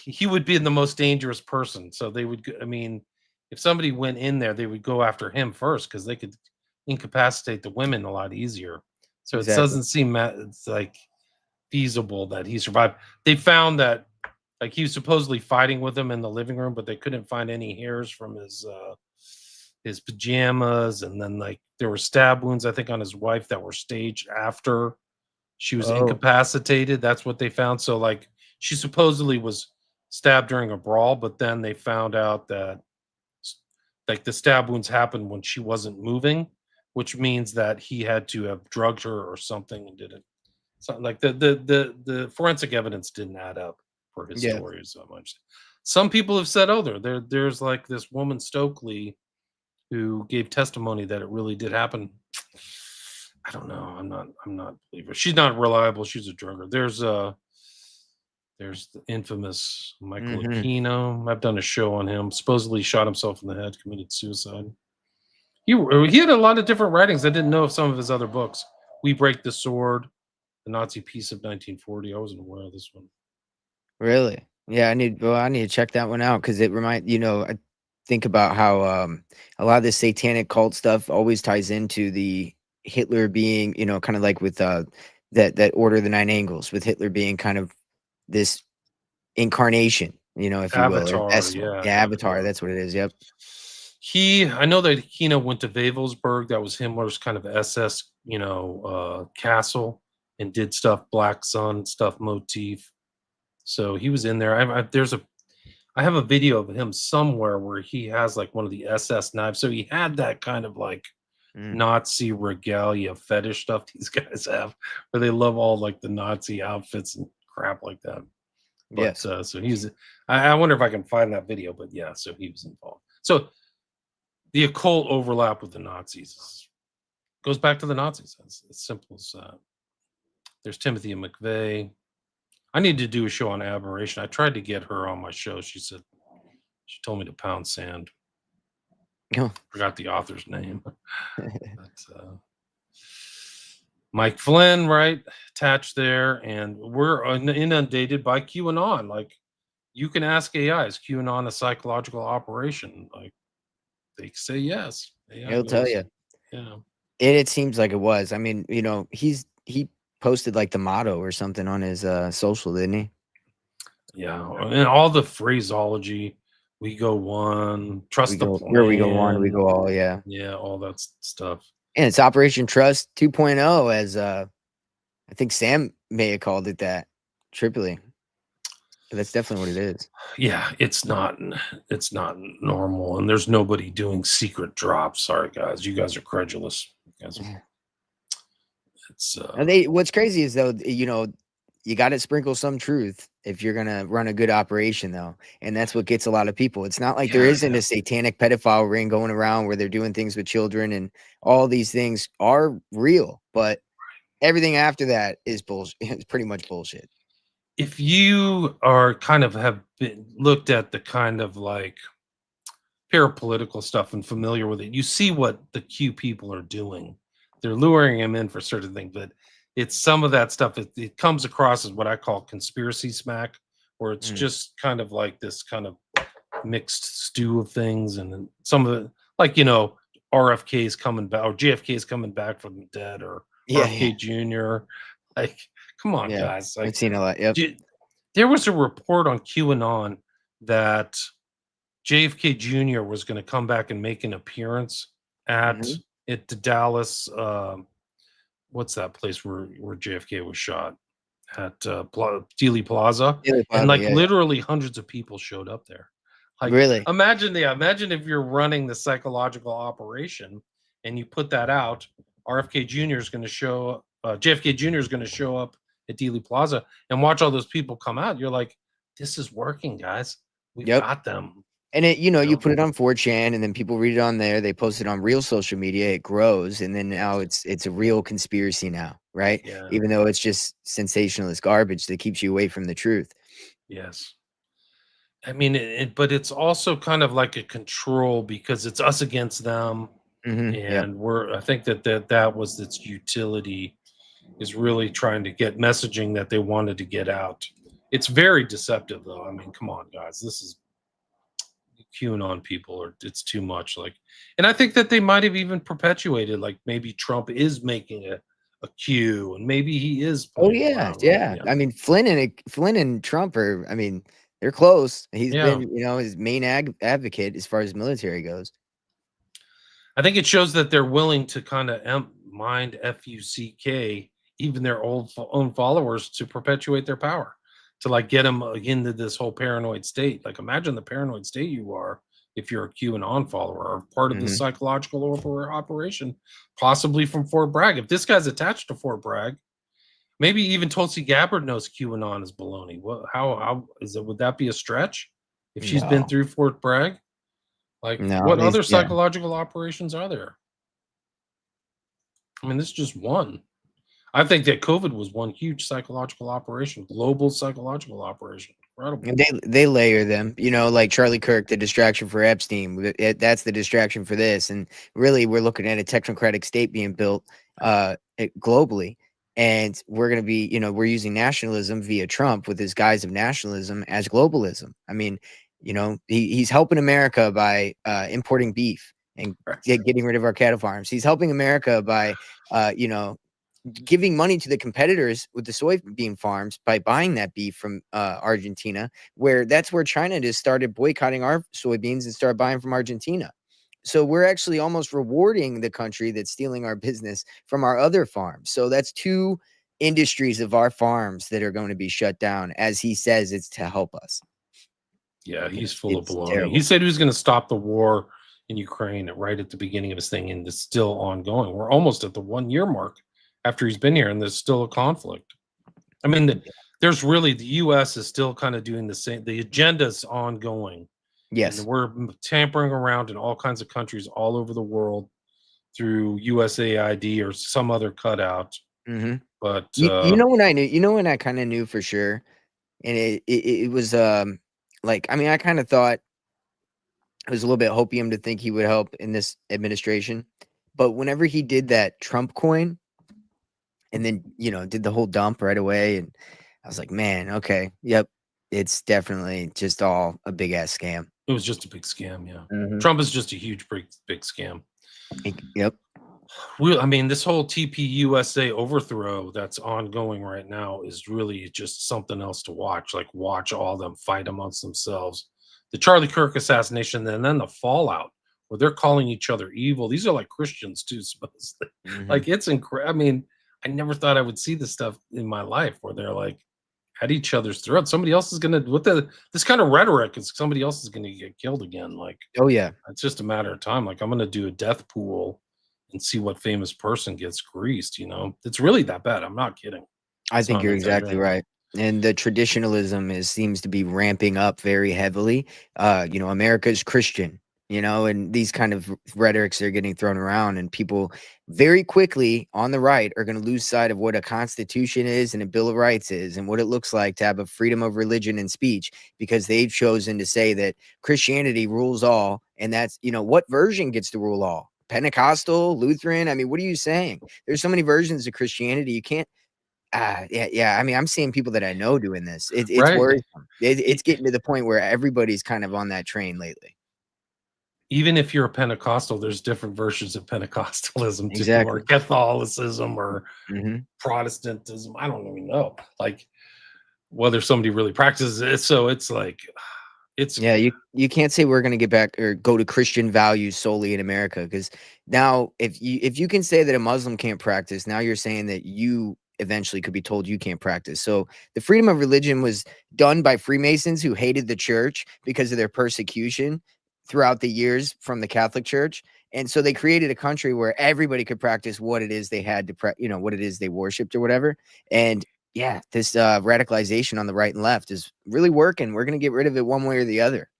he would be the most dangerous person. So they would, if somebody went in there, they would go after him first because they could incapacitate the women a lot easier. So It doesn't seem it's feasible that he survived. They found that he was supposedly fighting with them in the living room, but they couldn't find any hairs from his pajamas, and then there were stab wounds, I think, on his wife that were staged after she was incapacitated. That's what they found. So she supposedly was stabbed during a brawl, but then they found out that like the stab wounds happened when she wasn't moving, which means that he had to have drugged her or something and did it. Something like the forensic evidence didn't add up for his Yeah. story so much. Some people have said, oh, there's like this woman Stokely who gave testimony that it really did happen. I don't know. I'm not a believer. She's not reliable. She's a drugger. There's the infamous Michael Mhm. Aquino. I've done a show on him. Supposedly shot himself in the head, committed suicide. He had a lot of different writings. I didn't know of some of his other books. We Break the Sword, The Nazi Peace of 1940. I wasn't aware of this one. Really? Yeah, I need to check that one out because I think about how a lot of this satanic cult stuff always ties into the Hitler being, kind of like with that Order of the Nine Angles, with Hitler being kind of this incarnation, if you will, or Avatar, vessel. yeah, Yeah, Avatar, Avatar. that's what it is. Yep. I know that Aquino went to Wavelsburg. That was Himmler's kind of SS, castle, and did stuff, Black Sun stuff motif. So he was in there. I have a video of him somewhere where he has like one of the SS knives. So he had that kind of like Mm. Nazi regalia fetish stuff these guys have, where they love all like the Nazi outfits and crap like that. But Yes. so he's. I wonder if I can find that video. But yeah, so he was involved. So the occult overlap with the Nazis goes back to the Nazis. It's as simple as that. There's Timothy and McVeigh. I need to do a show on aberration. I tried to get her on my show. She told me to pound sand. Oh. Forgot the author's name. But, Mike Flynn, right? Attached there. And we're inundated by QAnon. Like, you can ask AI, is QAnon a psychological operation? Like, they say yes. AI He'll tell knows. you. Yeah. It seems like it was. I mean, he posted like the motto or something on his social, didn't he? Yeah. And all the phraseology, we go one, trust the plan. Where we go one, we go all. Yeah. Yeah, all that stuff. And it's Operation Trust 2.0, as I think Sam may have called it that. Tripoli. That's definitely what it is. Yeah, it's not normal, and there's nobody doing secret drops. Sorry, guys, you guys are credulous. What's crazy is though, you got to sprinkle some truth if you're gonna run a good operation, though, and that's what gets a lot of people. It's not like there isn't a satanic pedophile ring going around where they're doing things with children, and all these things are real, but everything after that is bullshit. It's pretty much bullshit. If you are have been looked at the kind of like parapolitical stuff and familiar with it, you see what the Q people are doing. They're luring him in for certain things, but it's some of that stuff. It comes across as what I call conspiracy smack, where it's just kind of like this kind of mixed stew of things, and then some of it, like RFK is coming back, or JFK is coming back from the dead, or RFK Jr. Like, come on, guys! Like, I've seen a lot. Yep. There was a report on QAnon that JFK Jr. was going to come back and make an appearance at the Dallas. What's that place where JFK was shot? At Dealey Plaza. And like literally hundreds of people showed up there. Like, really? Imagine if you're running the psychological operation and you put that out. JFK Jr. is going to show up at Dealey Plaza and watch all those people come out. You're like, this is working, guys. We've got them. And you put it on 4chan, and then people read it on there. They post it on real social media. It grows, and then now it's a real conspiracy now, right? Yeah. Even though it's just sensationalist garbage that keeps you away from the truth. Yes. I mean, but it's also kind of like a control because it's us against them, and I think that was its utility, is really trying to get messaging that they wanted to get out. It's very deceptive, though. I mean, come on, guys, this is QAnon people, or it's too much. Like, and I think that they might have even perpetuated, like maybe Trump is making a Q, and maybe he is. Oh yeah. I mean, Flynn and Trump are. I mean, they're close. He's been, his main advocate as far as military goes. I think it shows that they're willing to kind of mind FUCK even their own followers to perpetuate their power, to like get them into this whole paranoid state. Like, imagine the paranoid state you are if you're a QAnon follower or part of the Mhm. psychological operation, possibly from Fort Bragg. If this guy's attached to Fort Bragg, maybe even Tulsi Gabbard knows QAnon is baloney. What? How is it? Would that be a stretch? If she's been No, through Fort Bragg, like no, what other yeah. psychological operations are there? I mean, this is just one. I think that COVID was one huge psychological operation, global psychological operation. Incredible. And they layer them, like Charlie Kirk, the distraction for Epstein. That's the distraction for this, and really, we're looking at a technocratic state being built globally, and we're going to be, we're using nationalism via Trump with his guise of nationalism as globalism. I mean, he's helping America by importing beef and getting rid of our cattle farms. He's helping America by, giving money to the competitors with the soybean farms by buying that beef from Argentina, that's where China just started boycotting our soybeans and started buying from Argentina. So we're actually almost rewarding the country that's stealing our business from our other farms. So that's two industries of our farms that are going to be shut down, as he says it's to help us. Yeah, he's full of It's baloney. terrible. He said he was going to stop the war in Ukraine right at the beginning of his thing, and it's still ongoing. We're almost at the 1 year mark after he's been here, and there's still a conflict. I mean, there's really the U.S. is still kind of doing the same. The agenda's ongoing. Yes. And we're tampering around in all kinds of countries all over the world through USAID or some other cutout. Mm-hmm. But you know when I knew, when I kind of knew for sure, and it was like, I mean, I kind of thought it was a little bit hopium to think he would help in this administration, but whenever he did that Trump coin, and then did the whole dump right away, and I was like, man, okay, yep, it's definitely just all a big ass scam. it was just a big scam. Yeah, Mhm. Trump is just a huge, big scam. Yep. I mean, this whole TPUSA overthrow that's ongoing right now is really just something else to watch. Like, watch all them fight amongst themselves. The Charlie Kirk assassination, and then the fallout where they're calling each other evil. These are like Christians too, supposedly. Mhm. Like, it's incredible. I mean, I never thought I would see this stuff in my life where they're like at each other's throats. Somebody else is gonna this kind of rhetoric is somebody else is gonna get killed again. Like, Oh yeah. it's just a matter of time. Like, I'm gonna do a death pool and see what famous person gets greased. It's really that bad. I'm not kidding. I It's think not you're exactly exaggerating. right. And the traditionalism seems to be ramping up very heavily. America's Christian, and these kind of rhetorics are getting thrown around, and people very quickly on the right are going to lose sight of what a constitution is and a Bill of Rights is and what it looks like to have a freedom of religion and speech, because they've chosen to say that Christianity rules all. And that's, what version gets to rule all? Pentecostal, Lutheran? I mean, what are you saying? There's so many versions of Christianity. You can't. Yeah. I mean, I'm seeing people that I know doing this. It's Right. worrisome. It's getting to the point where everybody's kind of on that train lately. Even if you're a Pentecostal, there's different versions of Pentecostalism too, Exactly. or Catholicism or Mhm. Protestantism. I don't even know, like, whether somebody really practices it. So it's like, it's Yeah, you can't say we're going to get back or go to Christian values solely in America, because now if you can say that a Muslim can't practice, now you're saying that you eventually could be told you can't practice. So the freedom of religion was done by Freemasons who hated the church because of their persecution throughout the years from the Catholic Church. And so they created a country where everybody could practice what it is they had to what it is they worshipped or whatever. And yeah, this radicalization on the right and left is really working. We're going to get rid of it one way or the other.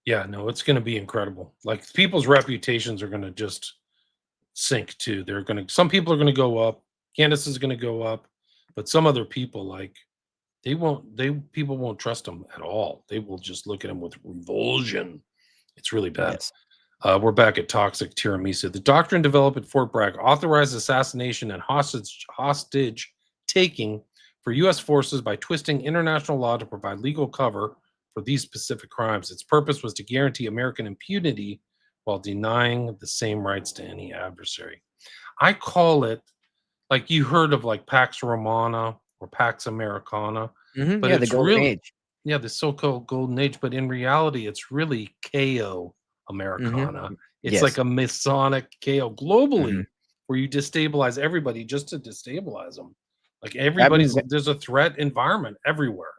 Yeah, no, it's going to be incredible. Like, people's reputations are going to just sink too. Some people are going to go up. Candace is going to go up, but some other people, like, people won't trust them at all. They will just look at them with revulsion. It's really bad. Yes. We're back at toxic tiramisu. The doctrine developed at Fort Bragg authorized assassination and hostage taking for U.S. forces by twisting international law to provide legal cover for these specific crimes. Its purpose was to guarantee American impunity while denying the same rights to any adversary. I call it, like, you heard of like Pax Romana or Pax Americana, but Yeah, the it's golden really, age. yeah, the so-called golden age, but in reality, it's really KO Americana. It's Yes. like a Masonic KO globally, Mhm. where you destabilize everybody just to destabilize them. Like, That means there's a threat environment everywhere.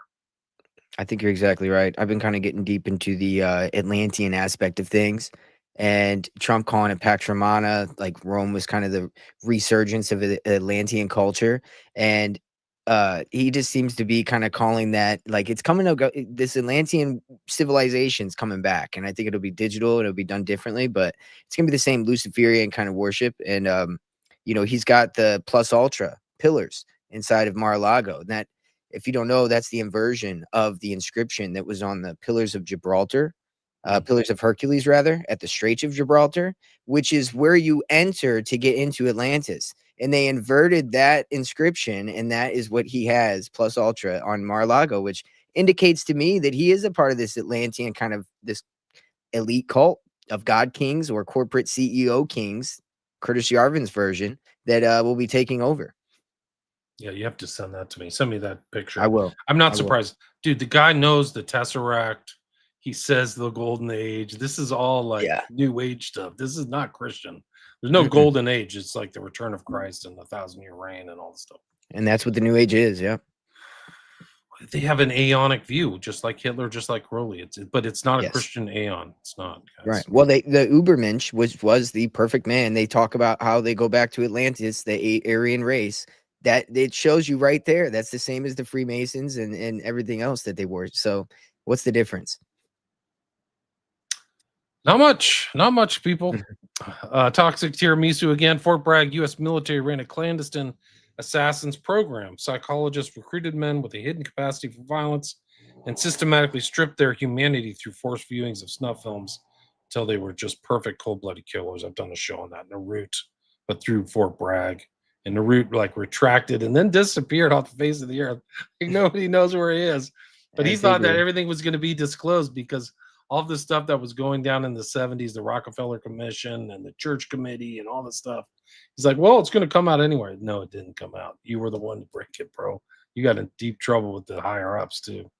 I think you're exactly right. I've been kind of getting deep into the Atlantean aspect of things, and Trump calling it Pax Romana, like Rome was kind of the resurgence of Atlantean culture, and he just seems to be kind of calling that like it's coming to go. This Atlantean civilization's coming back, and I think it'll be digital. It'll be done differently, but it's gonna be the same Luciferian kind of worship. And he's got the plus ultra pillars inside of Mar-a-Lago. That, if you don't know, that's the inversion of the inscription that was on the pillars of Gibraltar, pillars of Hercules, rather, at the Straits of Gibraltar, which is where you enter to get into Atlantis. And they inverted that inscription, and that is what he has, plus ultra, on Mar-a-Lago, which indicates to me that he is a part of this Atlantean kind of this elite cult of god kings or corporate CEO kings, Curtis Yarvin's version, that will be taking over. Yeah, you have to send that to me. Send me that picture. I will. I'm not I will. surprised. Dude, the guy knows the Tesseract. He says the golden age. This is all like Yeah. new age stuff. This is not Christian. There's no Mm-mm. golden age. It's like the return of Christ and the 1,000-year reign and all this stuff. And that's what the new age is. Yeah. They have an aeonic view, just like Hitler, just like Crowley. But it's not a Yes. Christian aeon. It's not, guys. Right. Well, the Ubermensch was the perfect man. They talk about how they go back to Atlantis, the Aryan race. That it shows you right there. That's the same as the Freemasons and everything else that they were. So what's the difference? Not much, people. Toxic tiramisu again. Fort Bragg, U.S. military ran a clandestine assassins program. Psychologists recruited men with a hidden capacity for violence and systematically stripped their humanity through forced viewings of snuff films until they were just perfect cold-blooded killers. I've done a show on that in Naruto, but through Fort Bragg. And Naruto like retracted and then disappeared off the face of the earth. Like nobody knows where he is. But he thought that everything was going to be disclosed because all the stuff that was going down in the 70s, the Rockefeller Commission and the Church Committee and all this stuff. He's like, well, it's going to come out anyway. No, it didn't come out. You were the one to break it, bro. You got in deep trouble with the higher ups, too.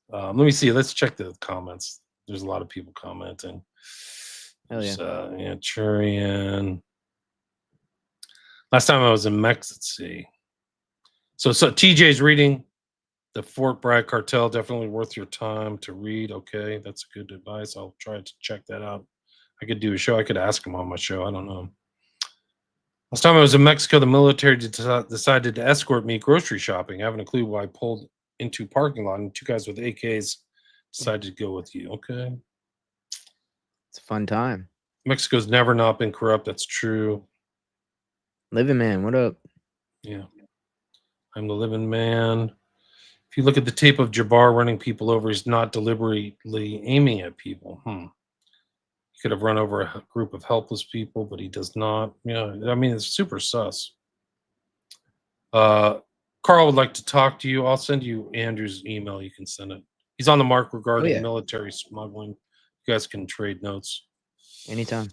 Let me see. Let's check the comments. There's a lot of people commenting. Hell yeah. Churian. Last time I was in Mexico, let's see. So TJ's reading the Fort Bragg cartel, definitely worth your time to read. Okay, that's good advice. I'll try to check that out. I could do a show. I could ask him on my show. I don't know. Last time I was in Mexico, the military decided to escort me grocery shopping. I haven't a clue why I pulled into parking lot and two guys with AKs decided to go with you. Okay. It's a fun time. Mexico's never not been corrupt. That's true. Living man, what up? Yeah. I'm the living man. If you look at the tape of Jabbar running people over, he's not deliberately aiming at people. He could have run over a group of helpless people, but he does not. Yeah, I mean, it's super sus. Carl would like to talk to you. I'll send you Andrew's email. You can send it. He's on the mark regarding military smuggling. You guys can trade notes. Anytime.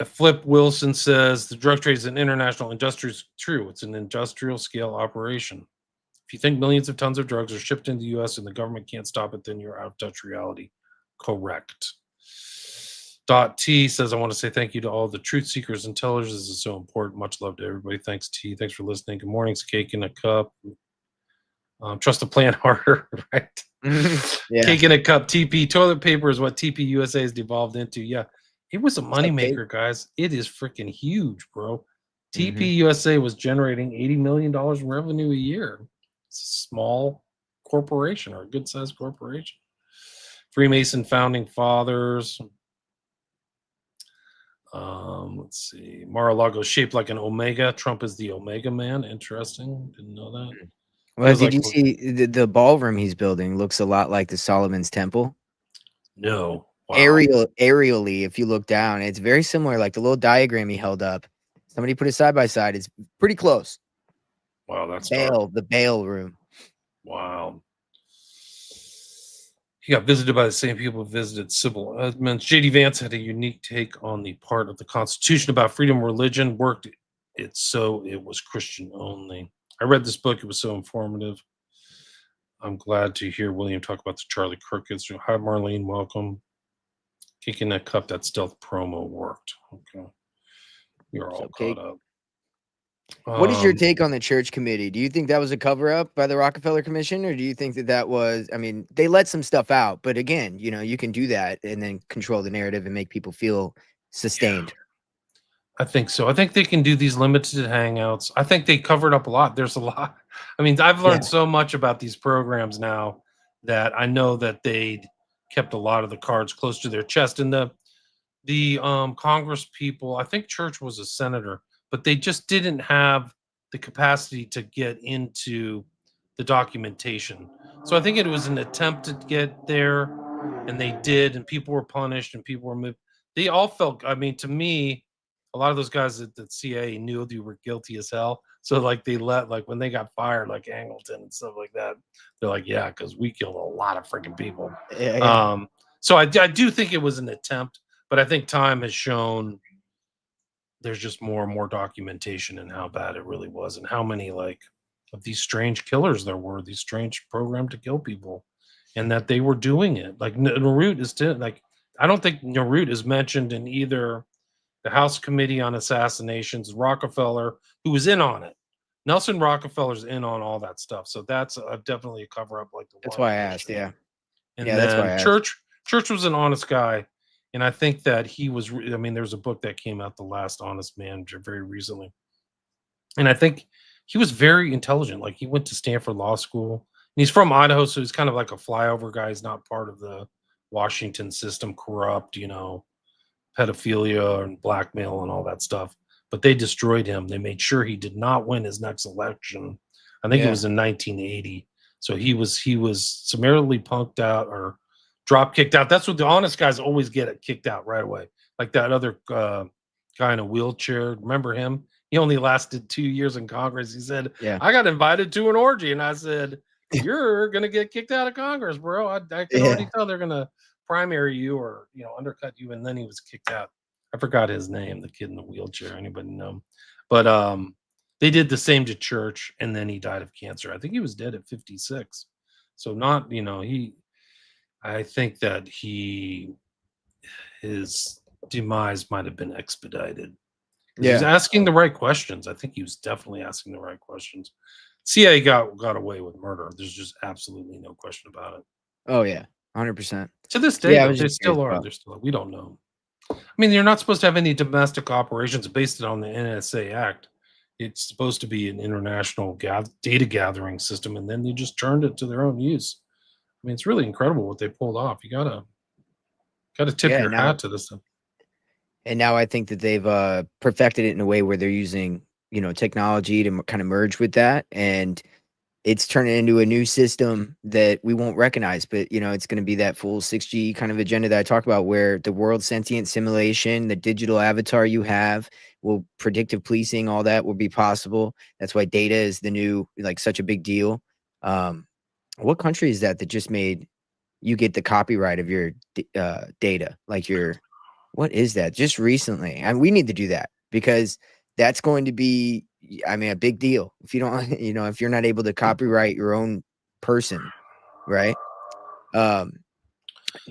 Flip Wilson says the drug trade is an international industrial. True, it's an industrial scale operation. If you think millions of tons of drugs are shipped into the U.S. and the government can't stop it, then you're out of touch reality. Correct. Dot T says, I want to say thank you to all the truth seekers and tellers. This is so important. Much love to everybody. Thanks, T. Thanks for listening. Good morning. It's Cake in a Cup. Trust to plan harder, right? Yeah. Cake in a Cup. TP. Toilet paper is what TP USA has devolved into. Yeah. It was a moneymaker, guys. It is freaking huge, bro. TP USA was generating $80 million in revenue a year. It's a small corporation or a good-sized corporation. Freemason founding fathers. Let's see. Mar-a-Lago shaped like an omega. Trump is the Omega Man. Interesting. Didn't know that. Well, did you see the ballroom he's building looks a lot like the Solomon's Temple? No. Wow. Aerially, if you look down, it's very similar. Like the little diagram he held up. Somebody put it side by side. It's pretty close. Wow, that's the bail room. Wow. He got visited by the same people who visited Sybil Edmonds. J.D. Vance had a unique take on the part of the Constitution about freedom of religion. Worked it so it was Christian only. I read this book. It was so informative. I'm glad to hear William talk about the Charlie Kirk. Hi, Marlene. Welcome. Kicking that cup, that stealth promo worked. Okay. You're all caught up. What is your Um, take on the church committee? Do you think that was a cover up by the Rockefeller Commission, or do you think that that was? I mean, they let some stuff out, but again, you can do that and then control the narrative and make people feel sustained. I think so. I think they can do these limited hangouts. I think they covered up a lot. There's a lot. I mean, I've learned Yeah. so much about these programs now that I know that they kept a lot of the cards close to their chest. And the Congress people, I think Church was a senator, but they just didn't have the capacity to get into the documentation. So I think it was an attempt to get there, and they did, and people were punished, and people were moved. They all felt. I mean, to me, a lot of those guys at the CIA knew they were guilty as hell. So like they let like when they got fired, like Angleton and stuff like that, they're like, yeah, because we killed a lot of freaking people. Yeah, yeah. So I do think it was an attempt, but I think time has shown there's just more and more documentation and how bad it really was, and how many like of these strange killers there were, these strange programmed to kill people, and that they were doing it. Like Narut is still like I don't think Narut is mentioned in either the House Committee on Assassinations, Rockefeller, who was in on it. Nelson Rockefeller's in on all that stuff, so that's definitely a cover up, like the That's Warren why I asked. Commission. Yeah. And Yeah, that's why I then asked. Church was an honest guy, and I think that he was. I mean, there's a book that came out, "The Last Honest Man," very recently, and I think he was very intelligent. Like he went to Stanford Law School, and he's from Idaho, so he's kind of like a flyover guy. He's not part of the Washington system, corrupt, pedophilia and blackmail and all that stuff. But they destroyed him. They made sure he did not win his next election. I think it Yeah. was in 1980. So he was summarily punked out or drop kicked out. That's what the honest guys always get it kicked out right away. Like that other guy in a wheelchair. Remember him? He only lasted 2 years in Congress. He said, Yeah. "I got invited to an orgy," and I said, "You're gonna get kicked out of Congress, bro. I can already Yeah. tell they're gonna primary you or undercut you." And then he was kicked out. I forgot his name, the kid in the wheelchair. Anybody know? But they did the same to Church, and then he died of cancer. I think he was dead at 56. So not, he. I think that his demise might have been expedited. He was Yeah. asking the right questions. I think he was definitely asking the right questions. CIA got away with murder. There's just absolutely no question about it. Oh yeah. 100%. To this day, Yeah, I though, was they just curious still are. about. They're still. We don't know. I mean, you're not supposed to have any domestic operations based on the NSA Act. It's supposed to be an international data gathering system, and then they just turned it to their own use. I mean, it's really incredible what they pulled off. You gotta tip Yeah. your hat to this stuff. And now I think that they've perfected it in a way where they're using technology to kind of merge with that, and it's turning into a new system that we won't recognize. But it's going to be that full 6G kind of agenda that I talk about, where the world sentient simulation, the digital avatar you have, will predictive policing, all that will be possible. That's why data is the new such a big deal. What country is that just made you get the copyright of your data, like your what is that? Just recently. And we need to do that because that's going to be, I mean, a big deal. If you don't, if you're not able to copyright your own person, right? Do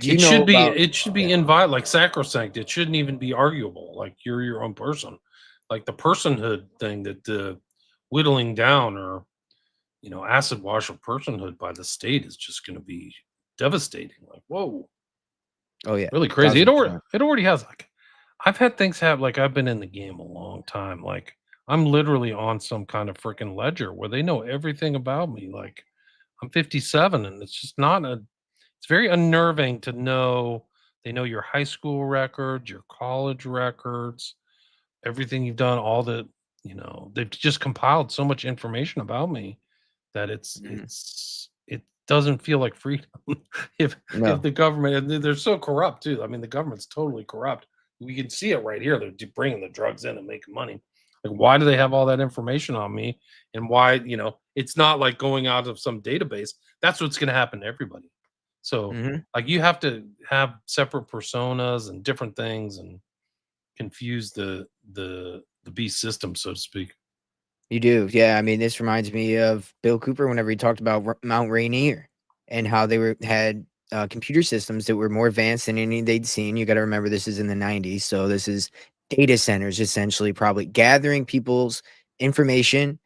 you It know should be about it should be inviolate, like sacrosanct. It shouldn't even be arguable. Like you're your own person. Like the personhood thing that the whittling down or acid wash of personhood by the state is just going to be devastating. Like whoa, oh yeah, really crazy. It already 1000%. it already has like I've had things have like I've been in the game a long time. Like I'm literally on some kind of freaking ledger where they know everything about me. Like I'm 57 and it's very unnerving to know they know your high school records, your college records, everything you've done, all they've just compiled so much information about me that Mhm. it doesn't feel like freedom if No. the government and they're so corrupt too. I mean, the government's totally corrupt. We can see it right here. They're bringing the drugs in and making money. Like, why do they have all that information on me? And why, it's not like going out of some database. That's what's going to happen to everybody. So, Mhm. like, you have to have separate personas and different things and confuse the beast system, so to speak. You do. Yeah. I mean, this reminds me of Bill Cooper whenever he talked about Mount Rainier and how they had computer systems that were more advanced than any they'd seen. You got to remember this is in the 90s. So this is data centers essentially probably gathering people's information,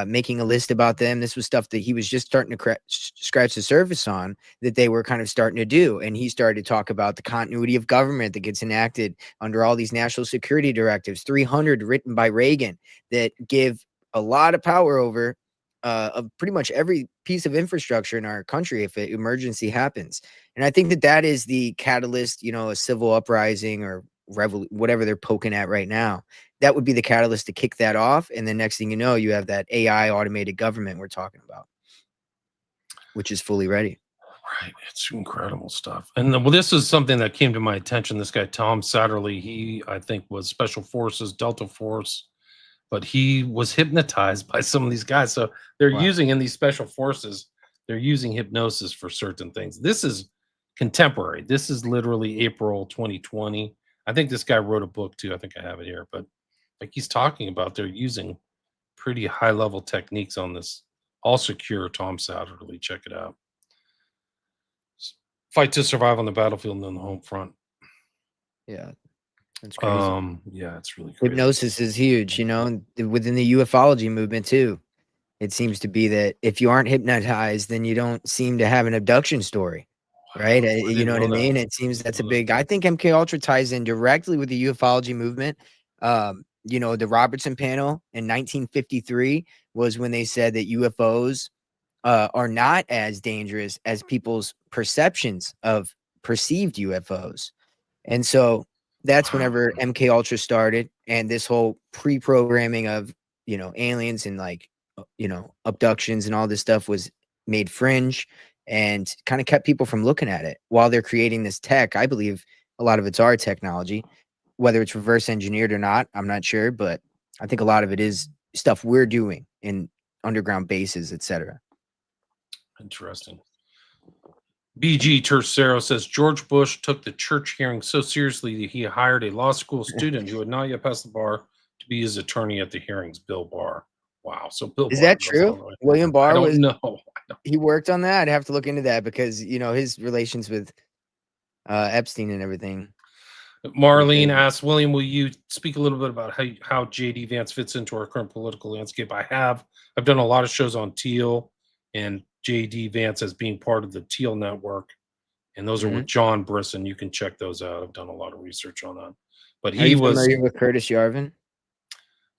making a list about them. This was stuff that he was just starting to scratch the surface on, that they were kind of starting to do. And he started to talk about the continuity of government that gets enacted under all these national security directives, 300 written by Reagan, that give a lot of power over of pretty much every piece of infrastructure in our country if an emergency happens. And I think that that is the catalyst, you know, a civil uprising or whatever they're poking at right now. That would be the catalyst to kick that off. And then next thing you know, you have that AI automated government we're talking about, which is fully ready. Right. It's incredible stuff. And well, this is something that came to my attention. This guy, Tom Satterley, he, I think, was Special Forces, Delta Force, but he was hypnotized by some of these guys. So they're using in these special forces, they're using hypnosis for certain things. This is contemporary. This is literally April 2020. I think this guy wrote a book too. I think I have it here, but like he's talking about, they're using pretty high level techniques on this. All secure, Tom Satterley. Check it out. Fight to survive on the battlefield and on the home front. Yeah. That's crazy. Yeah, it's really crazy. Hypnosis is huge, you know, and within the ufology movement too. It seems to be that if you aren't hypnotized, then you don't seem to have an abduction story, right? You know what I mean? It seems that's a big. I think MK Ultra ties in directly with the ufology movement. You know, the Robertson panel in 1953 was when they said that UFOs are not as dangerous as people's perceptions of perceived UFOs, and so that's whenever MK Ultra started, and this whole pre-programming of, you know, aliens and like, you know, abductions and all this stuff was made fringe and kind of kept people from looking at it while they're creating this tech. I believe a lot of it's our technology, whether it's reverse engineered or not, I'm not sure, but I think a lot of it is stuff we're doing in underground bases, etc. Interesting. BG Tercero says George Bush took the church hearing so seriously that he hired a law school student who had not yet passed the bar to be his attorney at the hearings, Bill Barr. Wow. So Bill Is Barr that true? William Barr was. No. He worked on that. I'd have to look into that because, you know, his relations with Epstein and everything. Marlene asks, William, will you speak a little bit about how JD Vance fits into our current political landscape? I've done a lot of shows on Teal and JD Vance as being part of the Teal network, and those are with John Brisson. You can check those out. I've done a lot of research on that. But he was familiar with Curtis Yarvin.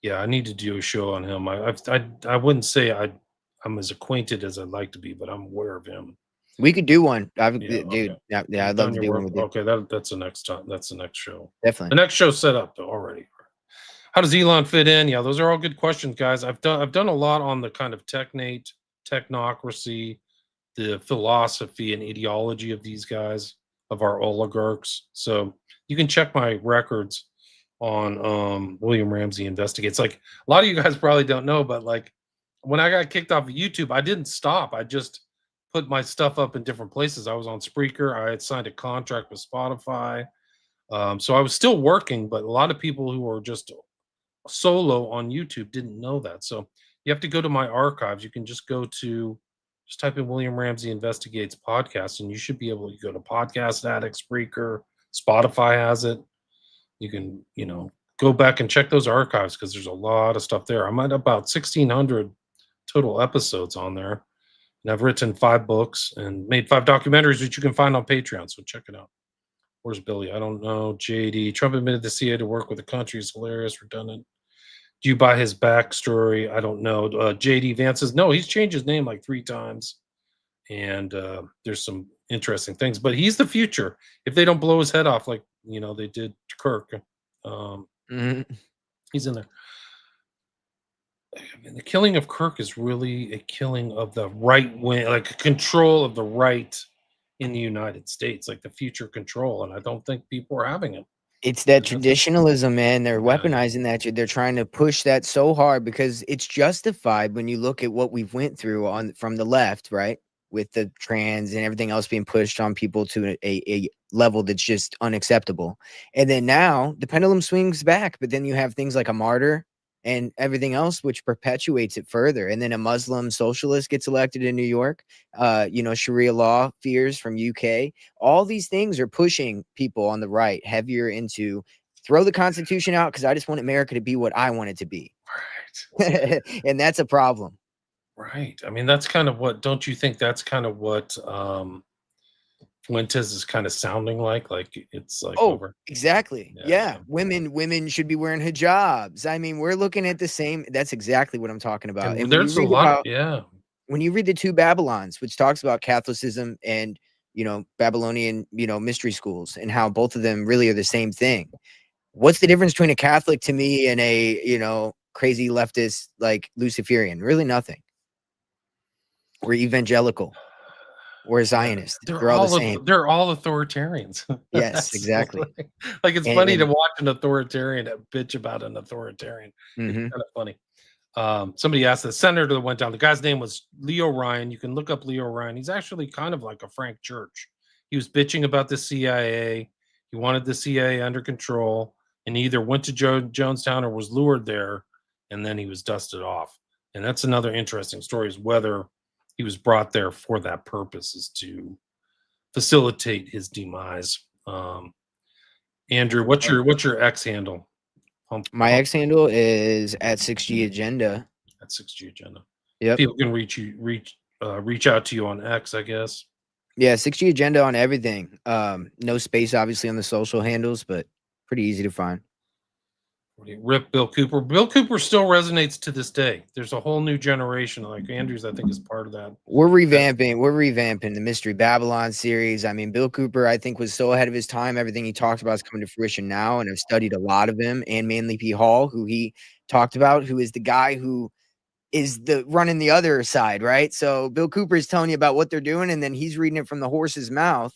Yeah, I need to do a show on him. I wouldn't say I'm as acquainted as I'd like to be, but I'm aware of him. We could do one. I'd Okay. love to do one with you. Okay, that's the next time. That's the next show. Definitely. The next show's set up though already. How does Elon fit in? Yeah, those are all good questions, guys. I've done a lot on the kind of technocracy, the philosophy and ideology of these guys, of our oligarchs. So you can check my records on William Ramsey Investigates. Like a lot of you guys probably don't know, but like when I got kicked off of YouTube, I didn't stop. I just put my stuff up in different places. I was on Spreaker. I had signed a contract with Spotify. So I was still working, but a lot of people who are just solo on YouTube didn't know that. So you have to go to my archives. You can just type in William Ramsey Investigates podcast, and you should be able to go to Podcast Addict, Spreaker, Spotify has it. You can, go back and check those archives because there's a lot of stuff there. I'm at about 1,600 total episodes on there. And I've written 5 books and made 5 documentaries, which you can find on Patreon. So check it out. Where's Billy? I don't know. JD. Trump admitted the CIA to work with the country is hilarious, redundant. Do you buy his backstory? I don't know. JD Vance says, no, he's changed his name like 3 times. And there's some interesting things. But he's the future. If they don't blow his head off like, they did to Kirk. He's in there. I mean, the killing of Kirk is really a killing of the right wing, like a control of the right in the United States, like the future control. And I don't think people are having it. It's that traditionalism, man. They're weaponizing that. They're trying to push that so hard because it's justified when you look at what we've went through from the left, right? With the trans and everything else being pushed on people to a level that's just unacceptable. And then now the pendulum swings back, but then you have things like a martyr and everything else, which perpetuates it further. And then a Muslim socialist gets elected in New York. Sharia law fears from UK. All these things are pushing people on the right heavier into throw the Constitution out because I just want America to be what I want it to be. And that's a problem. Right. I mean, that's kind of what, don't you think that's kind of what Fuentes is kind of sounding like? Like it's like Oh, over. exactly. Yeah, Yeah. yeah. Women should be wearing hijabs. I mean, we're looking at the same. That's exactly what I'm talking about. And And when you there's a read lot of, about yeah. when you read the Two Babylons, which talks about Catholicism and Babylonian mystery schools, and how both of them really are the same thing. What's the difference between a Catholic to me and a crazy leftist like Luciferian? Really nothing. We're evangelical. We're Zionist. They're all the same. They're all authoritarians. Yes, exactly. Like it's funny to watch an authoritarian bitch about an authoritarian. It's Mhm. kind of funny. Somebody asked the senator that went down. The guy's name was Leo Ryan. You can look up Leo Ryan. He's actually kind of like a Frank Church. He was bitching about the CIA. He wanted the CIA under control, and he either went to Jonestown or was lured there, and then he was dusted off. And that's another interesting story: is whether he was brought there for that purpose, is to facilitate his demise. Andrew, what's your X handle? My X handle is at 6G Agenda. At 6G Agenda. Yep. People can reach out to you on X, I guess. Yeah, 6G Agenda on everything. No space, obviously, on the social handles, but pretty easy to find. Rip Bill Cooper. Bill Cooper still resonates to this day. There's a whole new generation. Like Andrews, I think, is part of that. We're revamping the Mystery Babylon series. I mean, Bill Cooper, I think, was so ahead of his time. Everything he talked about is coming to fruition now, and I've studied a lot of him. And Manly P. Hall, who he talked about, who is the guy who is running the other side, right? So Bill Cooper is telling you about what they're doing, and then he's reading it from the horse's mouth,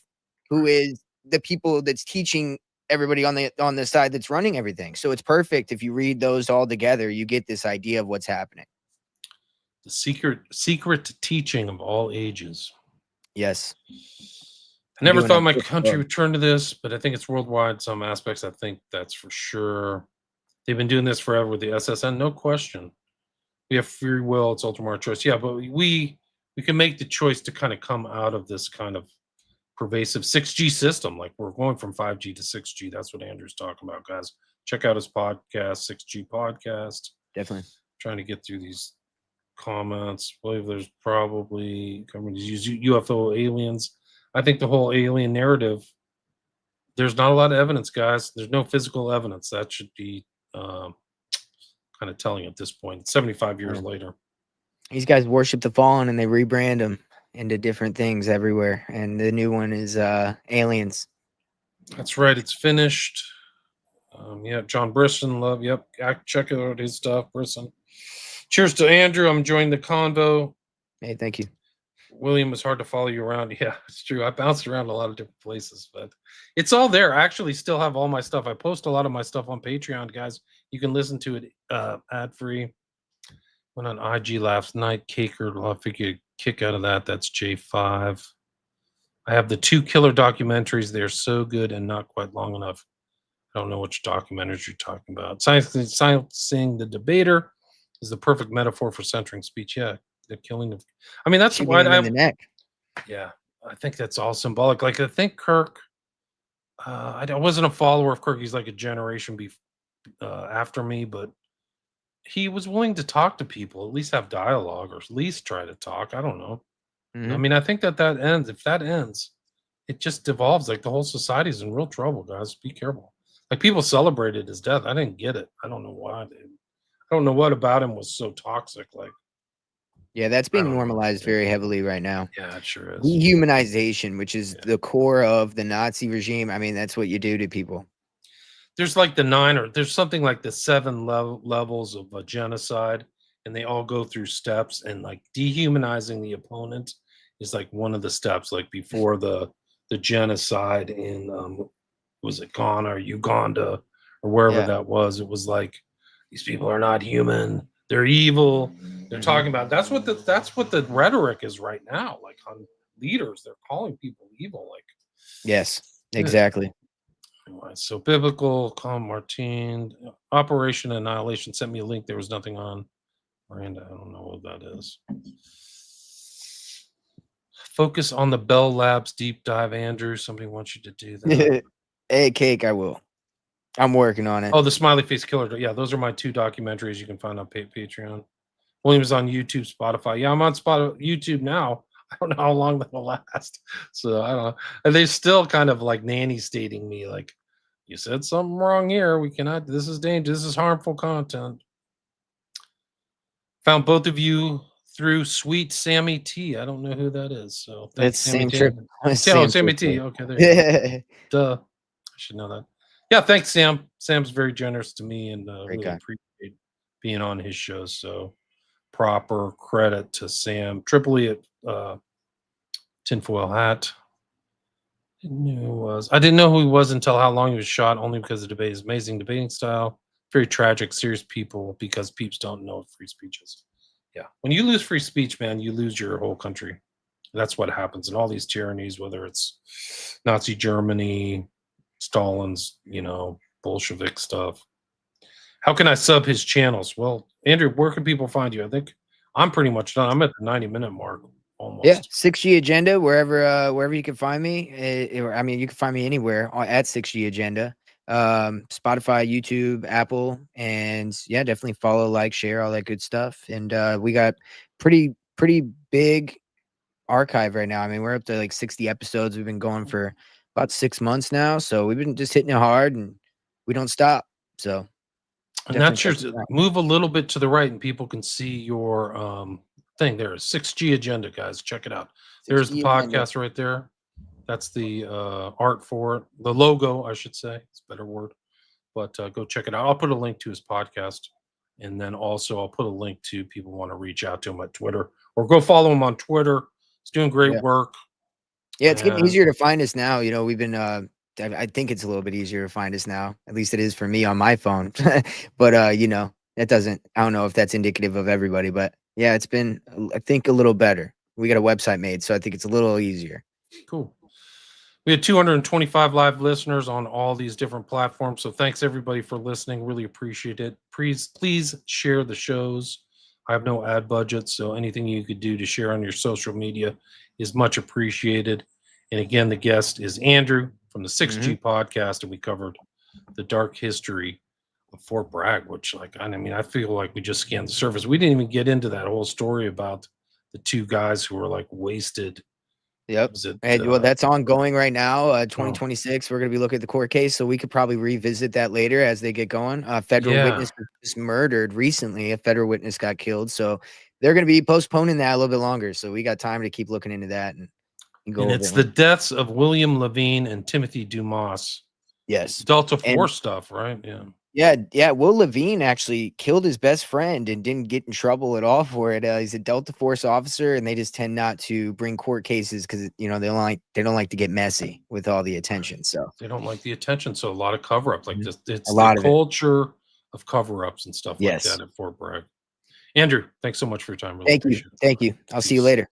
who is the people that's teaching everybody on the side that's running everything. So it's perfect. If you read those all together, you get this idea of what's happening. The secret teaching of all ages. Yes. I never thought my country would turn to this, but I think it's worldwide. Some aspects, I think that's for sure. They've been doing this forever with the SSN, no question. We have free will, it's ultimate choice. Yeah, but we can make the choice to kind of come out of this kind of pervasive 6G system. Like we're going from 5G to 6G. That's what Andrew's talking about, guys. Check out his podcast, 6G podcast. Definitely. Trying to get through these comments. I believe there's probably use UFO aliens. I think the whole alien narrative, there's not a lot of evidence, guys. There's no physical evidence. That should be kind of telling at this point, 75 years later. These guys worship the fallen and they rebrand them into different things everywhere. And the new one is aliens. That's right. It's finished. Yeah, John Brisson, love. Yep. Check out his stuff, Brisson. Cheers to Andrew. I'm enjoying the convo. Hey, thank you. William, was hard to follow you around. Yeah, it's true. I bounced around a lot of different places, but it's all there. I actually still have all my stuff. I post a lot of my stuff on Patreon, guys. You can listen to it ad-free. Went on IG last night. Caker, I'll figure a kick out of that. That's J5. I have the 2 killer documentaries. They're so good and not quite long enough. I don't know which documentaries you're talking about. Silencing the Debater is the perfect metaphor for centering speech. Yeah, the killing of. I mean, that's why I. In the neck. Yeah, I think that's all symbolic. Like I think Kirk. I wasn't a follower of Kirk. He's like a generation after me, but he was willing to talk to people, at least have dialogue, or at least try to talk. I don't know. Mm-hmm. I mean, I think that ends. If that ends, it just devolves. Like the whole society's in real trouble, guys. Be careful. Like people celebrated his death. I didn't get it. I don't know why. I don't know what about him was so toxic. Like, yeah, that's being normalized very heavily right now. Yeah, it sure is. Dehumanization, which is the core of the Nazi regime. I mean, that's what you do to people. There's like there's something like the 7 levels of a genocide, and they all go through steps, and like dehumanizing the opponent is like one of the steps. Like before the genocide in was it Ghana or Uganda or wherever that was, it was like these people are not human, they're evil. They're talking about that's what the rhetoric is right now. Like on leaders, they're calling people evil. Like yes, exactly. Anyway, so biblical, Calm Martin, Operation Annihilation sent me a link. There was nothing on Miranda. I don't know what that is. Focus on the Bell Labs deep dive, Andrew. Somebody wants you to do that. Hey, Cake, I will. I'm working on it. Oh, the Smiley Face Killer. Yeah, those are my 2 documentaries you can find on Patreon. William's on YouTube, Spotify. Yeah, I'm on YouTube now. I don't know how long that'll last. So I don't know. And they still kind of like nanny stating me, like, you said something wrong here. We cannot. This is dangerous. This is harmful content. Found both of you through Sweet Sammy T. I don't know who that is. So thanks, It's Sammy same T. trip. Oh, Sammy T. Okay, there you go. Duh. I should know that. Yeah, thanks, Sam. Sam's very generous to me and Great really guy. appreciate being on his show. So proper credit to Sam. Tripoli at Tinfoil Hat. I didn't know who he was until how long he was shot, only because of debate. His amazing debating style. Very tragic, serious people, because peeps don't know what free speech is. Yeah. When you lose free speech, man, you lose your whole country. That's what happens in all these tyrannies, whether it's Nazi Germany, Stalin's, Bolshevik stuff. How can I sub his channels? Well, Andrew, where can people find you? I think I'm pretty much done. I'm at the 90-minute mark almost. Yeah, 6G Agenda, wherever you can find me. I mean, you can find me anywhere at 6G Agenda. Spotify, YouTube, Apple, and yeah, definitely follow, like, share, all that good stuff. And we got pretty big archive right now. I mean, we're up to like 60 episodes. We've been going for about 6 months now, so we've been just hitting it hard, and we don't stop. So And definitely that's your check it out. move a little bit to the right, and people can see your thing there. 6G Agenda, guys. Check it out. There's the 6G Agenda. podcast right there. That's the art for it. The logo, I should say. It's a better word. But go check it out. I'll put a link to his podcast. And then also I'll put a link to people who want to reach out to him at Twitter. Or go follow him on Twitter. He's doing great work. Yeah, it's getting And- easier to find us now. We've been I think it's a little bit easier to find us now. At least it is for me on my phone. But that doesn't, I don't know if that's indicative of everybody, but yeah, it's been, I think, a little better. We got a website made, so I think it's a little easier. Cool. We had 225 live listeners on all these different platforms. So thanks everybody for listening. Really appreciate it. Please share the shows. I have no ad budget, so anything you could do to share on your social media is much appreciated. And again, the guest is Andrew from the 6G podcast, and we covered the dark history of Fort Bragg, which, I feel like we just scanned the surface. We didn't even get into that whole story about the 2 guys who were wasted. Yep. Well, that's ongoing right now. 2026, we're going to be looking at the court case, so we could probably revisit that later as they get going. Federal witness was just murdered recently. A federal witness got killed, so they're going to be postponing that a little bit longer. So we got time to keep looking into that and go. And it's the deaths of William Levine and Timothy Dumas. Yes, Delta Force stuff, right? Yeah. Will Levine actually killed his best friend and didn't get in trouble at all for it. He's a Delta Force officer, and they just tend not to bring court cases because they don't like to get messy with all the attention. So they don't like the attention. So a lot of cover up, it's a lot the culture of cover ups and stuff like that at Fort Bragg. Andrew, thanks so much for your time. Really Thank you. I'll see you later.